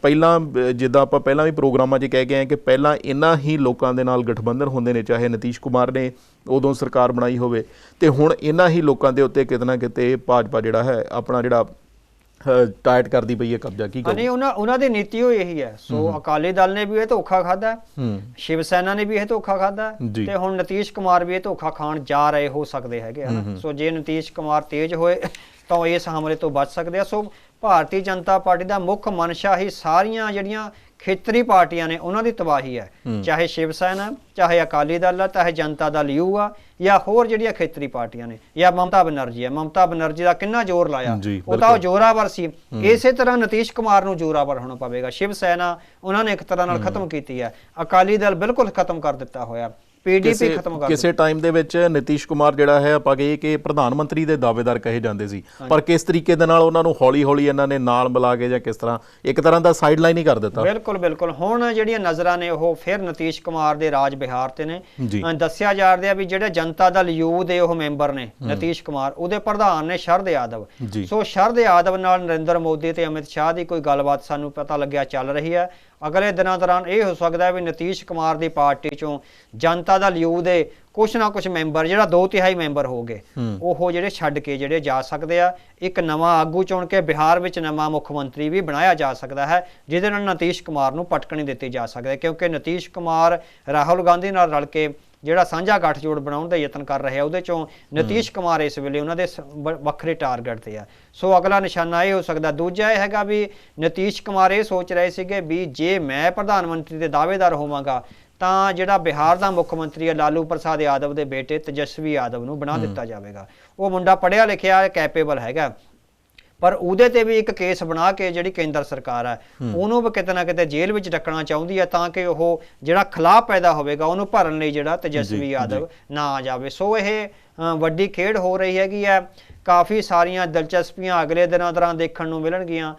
Speaker 1: ਪਹਿਲਾਂ ਜਿੱਦਾਂ ਆਪਾਂ ਪਹਿਲਾਂ ਵੀ ਪ੍ਰੋਗਰਾਮਾਂ 'ਚ ਕਹਿ ਗਏ ਹਾਂ ਕਿ ਪਹਿਲਾਂ ਇਹਨਾਂ ਹੀ ਲੋਕਾਂ ਦੇ ਨਾਲ ਗਠਬੰਧਨ ਹੁੰਦੇ ਨੇ, ਚਾਹੇ ਨਤੀਸ਼ ਕੁਮਾਰ ਨੇ ਉਦੋਂ ਸਰਕਾਰ ਬਣਾਈ ਹੋਵੇ, ਤੇ ਹੁਣ ਇਹਨਾਂ ਹੀ ਲੋਕਾਂ ਦੇ ਉੱਤੇ ਕਿਤੇ ਨਾ ਕਿਤੇ ਭਾਜਪਾ ਜਿਹੜਾ ਹੈ ਆਪਣਾ ਜਿਹੜਾ ਟਾਈਟ ਕਰਦੀ ਪਈ ਹੈ ਕਬਜ਼ਾ। ਕੀ
Speaker 2: ਨਹੀਂ, ਉਹਨਾਂ ਦੀ ਨੀਤੀ ਹੋਈ ਇਹੀ ਹੈ। ਸੋ ਅਕਾਲੀ ਦਲ ਨੇ ਵੀ ਇਹ ਧੋਖਾ ਖਾਦਾ, ਸ਼ਿਵ ਸੈਨਾ ਨੇ ਵੀ ਇਹ ਧੋਖਾ ਖਾਦਾ, ਤੇ ਹੁਣ ਨਤੀਸ਼ ਕੁਮਾਰ ਵੀ ਇਹ ਧੋਖਾ ਖਾਣ ਜਾ ਰਹੇ ਹੋ ਸਕਦੇ ਹੈਗੇ ਹਨ। ਸੋ ਜੇ ਨਤੀਸ਼ ਕੁਮਾਰ ਤੇਜ਼ ਹੋਏ ਤਾਂ ਇਸ ਹਮਲੇ ਤੋਂ ਬਚ ਸਕਦੇ ਆ। ਸੋ ਭਾਰਤੀ ਜਨਤਾ ਪਾਰਟੀ ਦਾ ਮੁੱਖ ਮਨਸ਼ਾ ਹੀ ਸਾਰੀਆਂ ਜਿਹੜੀਆਂ ਖੇਤਰੀ ਪਾਰਟੀਆਂ ਨੇ ਉਹਨਾਂ ਦੀ ਤਬਾਹੀ ਹੈ, ਚਾਹੇ ਸ਼ਿਵ ਸੈਨਾ, ਚਾਹੇ ਅਕਾਲੀ ਦਲ ਆ, ਚਾਹੇ ਜਨਤਾ ਦਲ ਯੂ ਆ, ਜਾਂ ਹੋਰ ਜਿਹੜੀਆਂ ਖੇਤਰੀ ਪਾਰਟੀਆਂ ਨੇ, ਜਾਂ ਮਮਤਾ ਬਨਰਜੀ ਹੈ। ਮਮਤਾ ਬਨਰਜੀ ਦਾ ਕਿੰਨਾ ਜ਼ੋਰ ਲਾਇਆ, ਉਹ ਤਾਂ ਜ਼ੋਰਾਵਰ ਸੀ। ਇਸੇ ਤਰ੍ਹਾਂ ਨਤੀਸ਼ ਕੁਮਾਰ ਨੂੰ ਜ਼ੋਰਾਵਰ ਹੋਣਾ ਪਵੇਗਾ। ਸ਼ਿਵ ਸੈਨਾ ਉਹਨਾਂ ਨੇ ਇੱਕ ਤਰ੍ਹਾਂ ਨਾਲ ਖਤਮ ਕੀਤੀ ਹੈ, ਅਕਾਲੀ ਦਲ ਬਿਲਕੁਲ ਖਤਮ ਕਰ ਦਿੱਤਾ ਹੋਇਆ, ਪੀਡੀਪੀ ਖਤਮ ਕਰ।
Speaker 1: ਕਿਸੇ ਟਾਈਮ ਦੇ ਵਿੱਚ ਨਤੀਸ਼ ਕੁਮਾਰ ਜਿਹੜਾ ਹੈ ਆਪਾਂ ਕਹੀਏ ਕਿ ਪ੍ਰਧਾਨ ਮੰਤਰੀ ਦੇ ਦਾਅਵੇਦਾਰ ਕਹੇ ਜਾਂਦੇ ਸੀ, ਪਰ ਕਿਸ ਤਰੀਕੇ ਦੇ ਨਾਲ ਉਹਨਾਂ ਨੂੰ ਹੌਲੀ ਹੌਲੀ ਇਹਨਾਂ ਨੇ ਨਾਲ ਮਿਲਾ ਕੇ ਜਾਂ ਕਿਸ ਤਰ੍ਹਾਂ ਇੱਕ ਤਰ੍ਹਾਂ ਦਾ ਸਾਈਡ ਲਾਈਨ ਹੀ ਕਰ ਦਿੱਤਾ।
Speaker 2: ਬਿਲਕੁਲ ਬਿਲਕੁਲ। ਹੁਣ ਜਿਹੜੀਆਂ ਨਜ਼ਰਾਂ ਨੇ ਉਹ ਫਿਰ ਨਤੀਸ਼ ਕੁਮਾਰ ਦੇ ਰਾਜ ਬਿਹਾਰ ਤੇ ਨੇ। ਦੱਸਿਆ ਜਾ ਰਿਹਾ ਵੀ ਜਿਹੜੇ ਜਨਤਾ ਦਲ ਯੂ ਦੇ ਉਹ ਮੈਂਬਰ ਨੇ ਨਤੀਸ਼ ਕੁਮਾਰ, ਉਹਦੇ ਪ੍ਰਧਾਨ ਨੇ ਸ਼ਰਦ ਯਾਦਵ। ਸੋ ਸ਼ਰਦ ਯਾਦਵ ਨਾਲ ਨਰਿੰਦਰ ਮੋਦੀ ਤੇ ਅਮਿਤ ਸ਼ਾਹ ਦੀ ਕੋਈ ਗੱਲਬਾਤ ਸਾਨੂੰ ਪਤਾ ਲੱਗਿਆ ਚੱਲ ਰਹੀ ਹੈ। ਅਗਲੇ ਦਿਨਾਂ ਦੌਰਾਨ ਇਹ ਹੋ ਸਕਦਾ ਹੈ ਵੀ ਨਤੀਸ਼ ਕੁਮਾਰ ਦੀ ਪਾਰਟੀ ਚੋਂ ਜਨਤਾ ਦਲ ਯੂ ਦੇ ਕੁਛ ਨਾ ਕੁਛ ਮੈਂਬਰ, ਜਿਹੜਾ 2/3 ਮੈਂਬਰ ਹੋ ਗਏ, ਉਹ ਜਿਹੜੇ ਛੱਡ ਕੇ ਜਿਹੜੇ ਜਾ ਸਕਦੇ ਆ। ਇੱਕ ਨਵਾਂ ਆਗੂ ਚੁਣ ਕੇ ਬਿਹਾਰ ਵਿੱਚ ਨਵਾਂ ਮੁੱਖ ਮੰਤਰੀ ਵੀ ਬਣਾਇਆ ਜਾ ਸਕਦਾ ਹੈ, ਜਿਹਦੇ ਨਾਲ ਨਤੀਸ਼ ਕੁਮਾਰ ਨੂੰ ਪਟਕਣੀ ਦਿੱਤੀ ਜਾ ਸਕਦੀ ਹੈ, ਕਿਉਂਕਿ ਨਤੀਸ਼ ਕੁਮਾਰ ਰਾਹੁਲ ਗਾਂਧੀ ਨਾਲ ਰਲ ਕੇ ਜਿਹੜਾ ਸਾਂਝਾ ਗੱਠਜੋੜ ਬਣਾਉਣ ਦਾ ਯਤਨ ਕਰ ਰਿਹਾ, ਉਹਦੇ ਚੋਂ ਨਤੀਸ਼ ਕੁਮਾਰ ਇਸ ਵੇਲੇ ਉਹਨਾਂ ਦੇ ਵੱਖਰੇ ਟਾਰਗੇਟ ਤੇ ਆ। ਸੋ ਅਗਲਾ ਨਿਸ਼ਾਨਾ ਇਹ ਹੋ ਸਕਦਾ। ਦੂਜਾ ਇਹ ਹੈਗਾ ਵੀ ਨਤੀਸ਼ ਕੁਮਾਰ ਇਹ ਸੋਚ ਰਹੇ ਸੀਗੇ ਵੀ ਜੇ ਮੈਂ ਪ੍ਰਧਾਨ ਮੰਤਰੀ ਦੇ ਦਾਅਵੇਦਾਰ ਹੋਵਾਂਗਾ ਤਾਂ ਜਿਹੜਾ ਬਿਹਾਰ ਦਾ ਮੁੱਖ ਮੰਤਰੀ ਹੈ ਲਾਲੂ ਪ੍ਰਸਾਦ ਯਾਦਵ ਦੇ ਬੇਟੇ ਤੇਜਸਵੀ ਯਾਦਵ ਨੂੰ ਬਣਾ ਦਿੱਤਾ ਜਾਵੇਗਾ। ਉਹ ਮੁੰਡਾ ਪੜ੍ਹਿਆ ਲਿਖਿਆ, ਕੈਪੇਬਲ ਹੈਗਾ, ਪਰ ਉਹਦੇ ਤੇ ਵੀ ਇੱਕ ਕੇਸ ਬਣਾ ਕੇ ਜਿਹੜੀ ਕੇਂਦਰ ਸਰਕਾਰ ਹੈ ਉਹਨੂੰ ਵੀ ਕਿਤੇ ਨਾ ਕਿਤੇ ਜੇਲ੍ਹ ਵਿੱਚ ਰੱਖਣਾ ਚਾਹੁੰਦੀ ਹੈ, ਤਾਂ ਕਿ ਉਹ ਜਿਹੜਾ ਖਲਾਅ ਪੈਦਾ ਹੋਵੇਗਾ ਉਹਨੂੰ ਭਰਨ ਲਈ ਜਿਹੜਾ ਤੇਜਸਵੀ ਯਾਦਵ ਨਾ ਆ ਜਾਵੇ। ਸੋ ਇਹ ਵੱਡੀ ਖੇਡ ਹੋ ਰਹੀ ਹੈਗੀ ਹੈ। ਕਾਫੀ ਸਾਰੀਆਂ ਦਿਲਚਸਪੀਆਂ ਅਗਲੇ ਦਿਨਾਂ ਦੌਰਾਨ ਦੇਖਣ ਨੂੰ ਮਿਲਣਗੀਆਂ।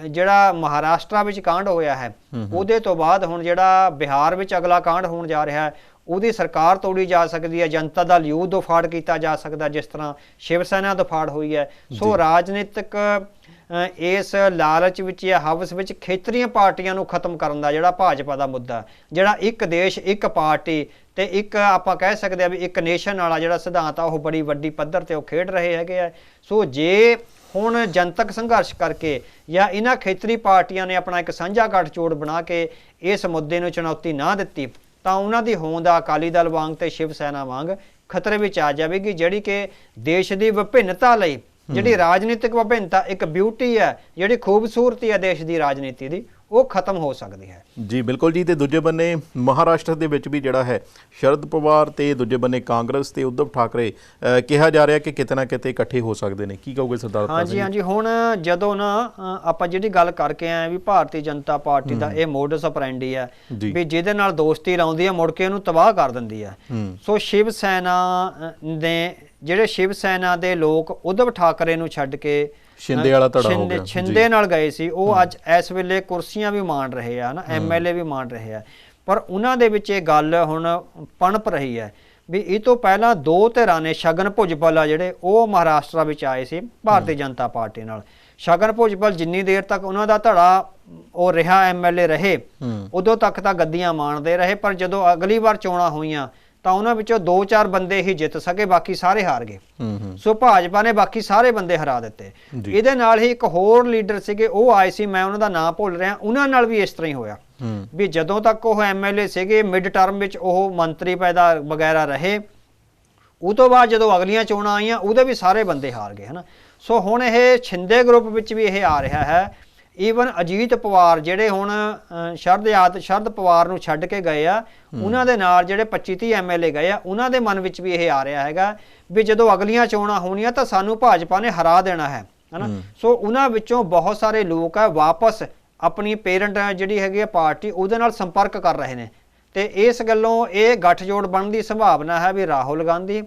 Speaker 2: ਜਿਹੜਾ ਮਹਾਰਾਸ਼ਟਰ ਵਿੱਚ ਕਾਂਡ ਹੋਇਆ ਹੈ, ਉਹਦੇ ਤੋਂ ਬਾਅਦ ਹੁਣ ਜਿਹੜਾ ਬਿਹਾਰ ਵਿੱਚ ਅਗਲਾ ਕਾਂਡ ਹੋਣ ਜਾ ਰਿਹਾ ਹੈ, ਉਹਦੀ ਸਰਕਾਰ ਤੋੜੀ ਜਾ ਸਕਦੀ ਹੈ, ਜਨਤਾ ਦਲ ਯੂ ਦਫਾੜ ਕੀਤਾ ਜਾ ਸਕਦਾ, ਜਿਸ ਤਰ੍ਹਾਂ ਸ਼ਿਵ ਸੈਨਾ ਦਫਾੜ ਹੋਈ ਹੈ। ਸੋ ਰਾਜਨੀਤਿਕ ਇਸ ਲਾਲਚ ਵਿੱਚ ਜਾਂ ਹਵਸ ਵਿੱਚ ਖੇਤਰੀ ਪਾਰਟੀਆਂ ਨੂੰ ਖਤਮ ਕਰਨ ਦਾ ਜਿਹੜਾ ਭਾਜਪਾ ਦਾ ਮੁੱਦਾ, ਜਿਹੜਾ ਇੱਕ ਦੇਸ਼ ਇੱਕ ਪਾਰਟੀ ਤੇ ਇੱਕ ਆਪਾਂ ਕਹਿ ਸਕਦੇ ਆ ਵੀ ਇੱਕ ਨੇਸ਼ਨ ਵਾਲਾ ਜਿਹੜਾ ਸਿਧਾਂਤ ਆ, ਉਹ ਬੜੀ ਵੱਡੀ ਪੱਧਰ ਤੇ ਉਹ ਖੇਡ ਰਹੇ ਹੈਗੇ ਆ। ਸੋ ਜੇ ਹੁਣ ਜਨਤਕ ਸੰਘਰਸ਼ ਕਰਕੇ ਜਾਂ ਇਹਨਾਂ ਖੇਤਰੀ ਪਾਰਟੀਆਂ ਨੇ ਆਪਣਾ ਇੱਕ ਸਾਂਝਾ ਗੱਠਜੋੜ ਬਣਾ ਕੇ ਇਸ ਮੁੱਦੇ ਨੂੰ ਚੁਣੌਤੀ ਨਾ ਦਿੱਤੀ, ਤਾਂ ਉਹਨਾਂ ਦੀ ਹੋਂਦ ਅਕਾਲੀ ਦਲ ਵਾਂਗ ਤੇ ਸ਼ਿਵ ਸੈਨਾ ਵਾਂਗ ਖਤਰੇ ਵਿੱਚ ਆ ਜਾਵੇਗੀ, ਜਿਹੜੀ ਕਿ ਦੇਸ਼ ਦੀ ਵਿਭਿੰਨਤਾ ਲਈ, ਜਿਹੜੀ ਰਾਜਨੀਤਿਕ ਵਿਭਿੰਨਤਾ ਇੱਕ ਬਿਊਟੀ ਹੈ, ਜਿਹੜੀ ਖੂਬਸੂਰਤੀ ਹੈ ਦੇਸ਼ ਦੀ ਰਾਜਨੀਤੀ ਦੀ, ਉਹ ਖਤਮ ਹੋ ਸਕਦੀ ਹੈ।
Speaker 1: ਜੀ ਬਿਲਕੁਲ ਜੀ। ਤੇ ਦੂਜੇ ਬੰਨੇ ਮਹਾਰਾਸ਼ਟਰ ਦੇ ਵਿੱਚ ਵੀ ਜਿਹੜਾ ਹੈ ਸ਼ਰਦ ਪਵਾਰ ਤੇ ਦੂਜੇ ਬੰਨੇ ਕਾਂਗਰਸ ਤੇ ਉਧਵ ਠਾਕਰੇ ਕਿਹਾ ਜਾ ਰਿਹਾ ਕਿ ਕਿਤੇ ਨਾ ਕਿਤੇ ਇਕੱਠੇ ਹੋ ਸਕਦੇ ਨੇ। ਕੀ ਕਹੋਗੇ ਸਰਦਾਰ?
Speaker 2: ਹਾਂਜੀ, ਹੁਣ ਜਦੋਂ ਨਾ ਆਪਾਂ ਜਿਹੜੀ ਗੱਲ ਕਰਕੇ ਆਏ ਵੀ ਭਾਰਤੀ ਜਨਤਾ ਪਾਰਟੀ ਦਾ ਇਹ ਮੋਡਸ ਆਪਰੈਂਡੀ ਹੈ ਵੀ ਜਿਹਦੇ ਨਾਲ ਦੋਸਤੀ ਲਾਉਂਦੀ ਹੈ ਮੁੜ ਕੇ ਉਹਨੂੰ ਤਬਾਹ ਕਰ ਦਿੰਦੀ ਹੈ। ਸੋ ਸ਼ਿਵ ਸੈਨਾ ਦੇ ਜਿਹੜੇ ਸ਼ਿਵ ਸੈਨਾ ਦੇ ਲੋਕ ਉਧਵ ਠਾਕਰੇ ਨੂੰ ਛੱਡ ਕੇ
Speaker 1: ਸ਼ਿੰਦੇ ਵਾਲਾ ਧੜਾ ਹੋ ਗਿਆ,
Speaker 2: ਸ਼ਿੰਦੇ ਨਾਲ ਗਏ ਸੀ, ਉਹ ਅੱਜ ਇਸ ਵੇਲੇ ਕੁਰਸੀਆਂ ਵੀ ਮਾਣ ਰਹੇ ਆ ਨਾ, ਐਮਐਲਏ ਵੀ ਮਾਣ ਰਹੇ ਆ। ਪਰ ਉਹਨਾਂ ਦੇ ਵਿੱਚ ਇਹ ਗੱਲ ਹੁਣ ਪਣਪ ਰਹੀ ਹੈ ਵੀ ਇਹ ਤੋਂ ਪਹਿਲਾਂ ਦੋ ਧਿਰਾਂ ਨੇ, ਸ਼ਗਨ ਭੁਜਬਲ ਆ ਜਿਹੜੇ, ਉਹ ਮਹਾਰਾਸ਼ਟਰ ਵਿੱਚ ਆਏ ਸੀ ਭਾਰਤੀ ਜਨਤਾ ਪਾਰਟੀ ਨਾਲ। ਸ਼ਗਨ ਭੁਜਬਲ ਜਿੰਨੀ ਦੇਰ ਤੱਕ ਉਹਨਾਂ ਦਾ ਧੜਾ ਉਹ ਰਿਹਾ, ਐਮਐਲਏ ਰਹੇ, ਉਦੋਂ ਤੱਕ ਤਾਂ ਗੱਦੀਆਂ ਮਾਣਦੇ ਰਹੇ। ਪਰ ਜਦੋਂ ਅਗਲੀ ਵਾਰ ਚੋਣਾਂ ਹੋਈਆਂ ਤਾਂ ਉਹਨਾਂ ਵਿੱਚੋਂ 2-4 ਬੰਦੇ ਹੀ ਜਿੱਤ ਸਕੇ, ਬਾਕੀ ਸਾਰੇ ਹਾਰ ਗਏ। ਸੋ ਭਾਜਪਾ ਨੇ ਬਾਕੀ ਸਾਰੇ ਬੰਦੇ ਹਰਾ ਦਿੱਤੇ। ਇਹਦੇ ਨਾਲ ਹੀ ਇੱਕ ਹੋਰ ਲੀਡਰ ਸੀਗੇ, ਉਹ ਆਏ ਸੀ, ਮੈਂ ਉਹਨਾਂ ਦਾ ਨਾਮ ਭੁੱਲ ਰਿਹਾ, ਉਹਨਾਂ ਨਾਲ ਵੀ ਇਸ ਤਰ੍ਹਾਂ ਹੀ ਹੋਇਆ ਵੀ ਜਦੋਂ ਤੱਕ ਉਹ ਐਮਐਲਏ ਸੀਗੇ ਮਿਡ ਟਰਮ ਵਿੱਚ ਉਹ ਮੰਤਰੀ ਪੈਦਾ ਵਗੈਰਾ ਰਹੇ, ਉਹ ਤੋਂ ਬਾਅਦ ਜਦੋਂ ਅਗਲੀਆਂ ਚੋਣਾਂ ਆਈਆਂ ਉਹਦੇ ਵੀ ਸਾਰੇ ਬੰਦੇ ਹਾਰ ਗਏ ਹਨਾ। ਸੋ ਹੁਣ ਇਹ ਛਿੰਦੇ ਗਰੁੱਪ ਵਿੱਚ ਵੀ ਇਹ ਆ ਰਿਹਾ ਹੈ। ਈਵਨ ਅਜੀਤ ਪਵਾਰ ਜਿਹੜੇ ਹੁਣ ਸ਼ਰਦ ਪਵਾਰ ਨੂੰ ਛੱਡ ਕੇ ਗਏ ਆ, ਉਹਨਾਂ ਦੇ ਨਾਲ ਜਿਹੜੇ 25-30 ਐਮਐਲਏ ਗਏ ਆ, ਉਹਨਾਂ ਦੇ ਮਨ ਵਿੱਚ ਵੀ ਇਹ ਆ ਰਿਹਾ ਹੈਗਾ ਵੀ ਜਦੋਂ ਅਗਲੀਆਂ ਚੋਣਾਂ ਹੋਣੀਆਂ ਤਾਂ ਸਾਨੂੰ ਭਾਜਪਾ ਨੇ ਹਰਾ ਦੇਣਾ ਹੈ ਹਨਾ। ਸੋ ਉਹਨਾਂ ਵਿੱਚੋਂ ਬਹੁਤ ਸਾਰੇ ਲੋਕ ਆ ਵਾਪਸ ਆਪਣੀ ਪੇਰੈਂਟ ਜਿਹੜੀ ਹੈਗੀ ਆ ਪਾਰਟੀ ਉਹਦੇ ਨਾਲ ਸੰਪਰਕ ਕਰ ਰਹੇ ਨੇ, ਤੇ ਇਸ ਗੱਲੋਂ ਇਹ ਗੱਠਜੋੜ ਬਣਨ ਦੀ ਸੰਭਾਵਨਾ ਹੈ ਵੀ ਰਾਹੁਲ ਗਾਂਧੀ,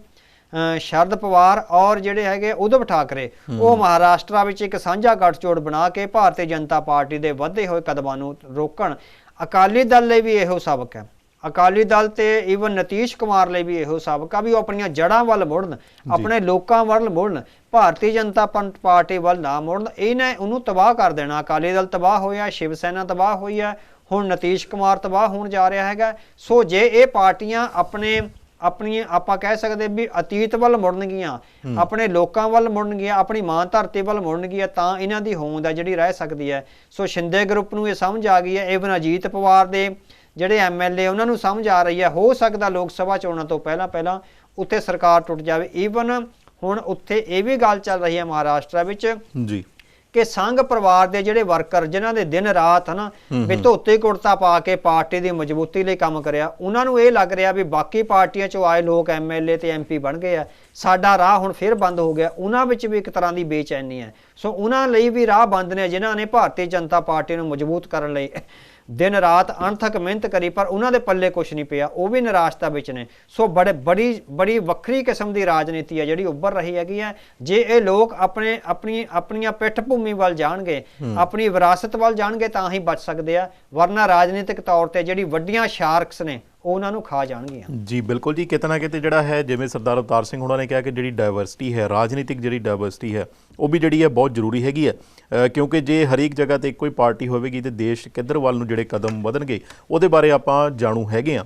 Speaker 2: ਸ਼ਰਦ ਪਵਾਰ ਔਰ ਜਿਹੜੇ ਹੈਗੇ ਉਧਵ ਠਾਕਰੇ, ਉਹ ਮਹਾਰਾਸ਼ਟਰ ਵਿੱਚ ਇੱਕ ਸਾਂਝਾ ਗੱਠਜੋੜ ਬਣਾ ਕੇ ਭਾਰਤੀ ਜਨਤਾ ਪਾਰਟੀ ਦੇ ਵਧਦੇ ਹੋਏ ਕਦਮਾਂ ਨੂੰ ਰੋਕਣ। ਅਕਾਲੀ ਦਲ ਲਈ ਵੀ ਇਹੋ ਸਬਕ ਹੈ। ਅਕਾਲੀ ਦਲ ਤੇ ਈਵਨ ਨਤੀਸ਼ ਕੁਮਾਰ ਲਈ ਵੀ ਇਹੋ ਸਬਕ ਆ ਵੀ ਉਹ ਆਪਣੀਆਂ ਜੜ੍ਹਾਂ ਵੱਲ ਮੁੜਨ, ਆਪਣੇ ਲੋਕਾਂ ਵੱਲ ਮੁੜਨ, ਭਾਰਤੀ ਜਨਤਾ ਪਾਰਟੀ ਵੱਲ ਨਾ ਮੁੜਨ। ਇਹਨੇ ਉਹਨੂੰ ਤਬਾਹ ਕਰ ਦੇਣਾ। ਅਕਾਲੀ ਦਲ ਤਬਾਹ ਹੋਇਆ, ਸ਼ਿਵ ਸੈਨਾ ਤਬਾਹ ਹੋਈ ਹੈ, ਹੁਣ ਨਤੀਸ਼ ਕੁਮਾਰ ਤਬਾਹ ਹੋਣ ਜਾ ਰਿਹਾ ਹੈਗਾ। ਸੋ ਜੇ ਇਹ ਪਾਰਟੀਆਂ ਆਪਣੀ ਆਪਾਂ ਕਹਿ ਸਕਦੇ ਵੀ ਅਤੀਤ ਵੱਲ ਮੁੜਨਗੀਆਂ, ਆਪਣੇ ਲੋਕਾਂ ਵੱਲ ਮੁੜਨਗੀਆਂ, ਆਪਣੀ ਮਾਂ ਧਰਤੀ ਵੱਲ ਮੁੜਨਗੀਆਂ, ਤਾਂ ਇਹਨਾਂ ਦੀ ਹੋਂਦ ਹੈ ਜਿਹੜੀ ਰਹਿ ਸਕਦੀ ਹੈ। ਸੋ ਸ਼ਿੰਦੇ ਗਰੁੱਪ ਨੂੰ ਇਹ ਸਮਝ ਆ ਗਈ ਹੈ, ਈਵਨ ਅਜੀਤ ਪਵਾਰ ਦੇ ਜਿਹੜੇ MLA ਉਹਨਾਂ ਨੂੰ ਸਮਝ ਆ ਰਹੀ ਹੈ। ਹੋ ਸਕਦਾ ਲੋਕ ਸਭਾ ਚੋਣਾਂ ਤੋਂ ਪਹਿਲਾਂ ਉੱਥੇ ਸਰਕਾਰ ਟੁੱਟ ਜਾਵੇ। ਈਵਨ ਹੁਣ ਉੱਥੇ ਇਹ ਵੀ ਗੱਲ ਚੱਲ ਰਹੀ ਹੈ ਮਹਾਰਾਸ਼ਟਰ ਵਿੱਚ
Speaker 1: ਜੀ
Speaker 2: ਕਿ ਸੰਘ ਪਰਿਵਾਰ ਦੇ ਜਿਹੜੇ ਵਰਕਰ ਜਿਨ੍ਹਾਂ ਦੇ ਦਿਨ ਰਾਤ ਹਨਾ ਵੀ ਧੋਤੀ ਕੁੜਤਾ ਪਾ ਕੇ ਪਾਰਟੀ ਦੀ ਮਜ਼ਬੂਤੀ ਲਈ ਕੰਮ ਕਰਿਆ, ਉਹਨਾਂ ਨੂੰ ਇਹ ਲੱਗ ਰਿਹਾ ਵੀ ਬਾਕੀ ਪਾਰਟੀਆਂ ਚੋਂ ਆਏ ਲੋਕ MLA ਤੇ MP ਬਣ ਗਏ ਆ, ਸਾਡਾ ਰਾਹ ਹੁਣ ਫਿਰ ਬੰਦ ਹੋ ਗਿਆ। ਉਹਨਾਂ ਵਿੱਚ ਵੀ ਇੱਕ ਤਰ੍ਹਾਂ ਦੀ ਬੇਚੈਨੀ ਹੈ। ਸੋ ਉਹਨਾਂ ਲਈ ਵੀ ਰਾਹ ਬੰਦ ਨੇ ਜਿਨ੍ਹਾਂ ਨੇ ਭਾਰਤੀ ਜਨਤਾ ਪਾਰਟੀ ਨੂੰ ਮਜ਼ਬੂਤ ਕਰਨ ਲਈ ਦਿਨ ਰਾਤ ਅਣਥੱਕ ਮਿਹਨਤ ਕਰੀ, ਪਰ ਉਹਨਾਂ ਦੇ ਪੱਲੇ ਕੁਛ ਨਹੀਂ ਪਿਆ, ਉਹ ਵੀ ਨਿਰਾਸ਼ਤਾ ਵਿੱਚ ਨੇ। ਸੋ ਬੜੀ ਵੱਖਰੀ ਕਿਸਮ ਦੀ ਰਾਜਨੀਤੀ ਹੈ ਜਿਹੜੀ ਉੱਭਰ ਰਹੀ ਹੈਗੀ ਹੈ। ਜੇ ਇਹ ਲੋਕ ਆਪਣੀਆਂ ਪਿੱਠ ਭੂਮੀ ਵੱਲ ਜਾਣਗੇ, ਆਪਣੀ ਵਿਰਾਸਤ ਵੱਲ ਜਾਣਗੇ, ਤਾਂ ਹੀ ਬਚ ਸਕਦੇ ਆ, ਵਰਨਾ ਰਾਜਨੀਤਿਕ ਤੌਰ ਤੇ ਜਿਹੜੀ ਵੱਡੀਆਂ ਸ਼ਾਰਕਸ ਨੇ ਉਹ ਉਹਨਾਂ ਨੂੰ ਖਾ ਜਾਣਗੀਆਂ।
Speaker 1: ਜੀ ਬਿਲਕੁਲ ਜੀ, ਕਿਤੇ ਨਾ ਕਿਤੇ ਜਿਹੜਾ ਹੈ ਜਿਵੇਂ ਸਰਦਾਰ ਅਵਤਾਰ ਸਿੰਘ ਹੋਣਾ ਨੇ ਕਿਹਾ ਕਿ ਜਿਹੜੀ ਡਾਇਵਰਸਿਟੀ ਹੈ, ਰਾਜਨੀਤਿਕ ਜਿਹੜੀ ਡਾਇਵਰਸਿਟੀ ਹੈ, ਉਹ ਵੀ ਜਿਹੜੀ ਹੈ ਬਹੁਤ ਜ਼ਰੂਰੀ ਹੈਗੀ ਹੈ, ਕਿਉਂਕਿ ਜੇ ਹਰੇਕ ਜਗ੍ਹਾ ਤੇ ਇੱਕੋ ਹੀ ਪਾਰਟੀ ਹੋਵੇਗੀ ਤੇ ਦੇਸ਼ ਕਿੱਧਰ ਵੱਲ ਨੂੰ ਜਿਹੜੇ ਕਦਮ ਵਧਣਗੇ ਉਹਦੇ ਬਾਰੇ ਆਪਾਂ ਜਾਣੂ ਹੈਗੇ ਆ।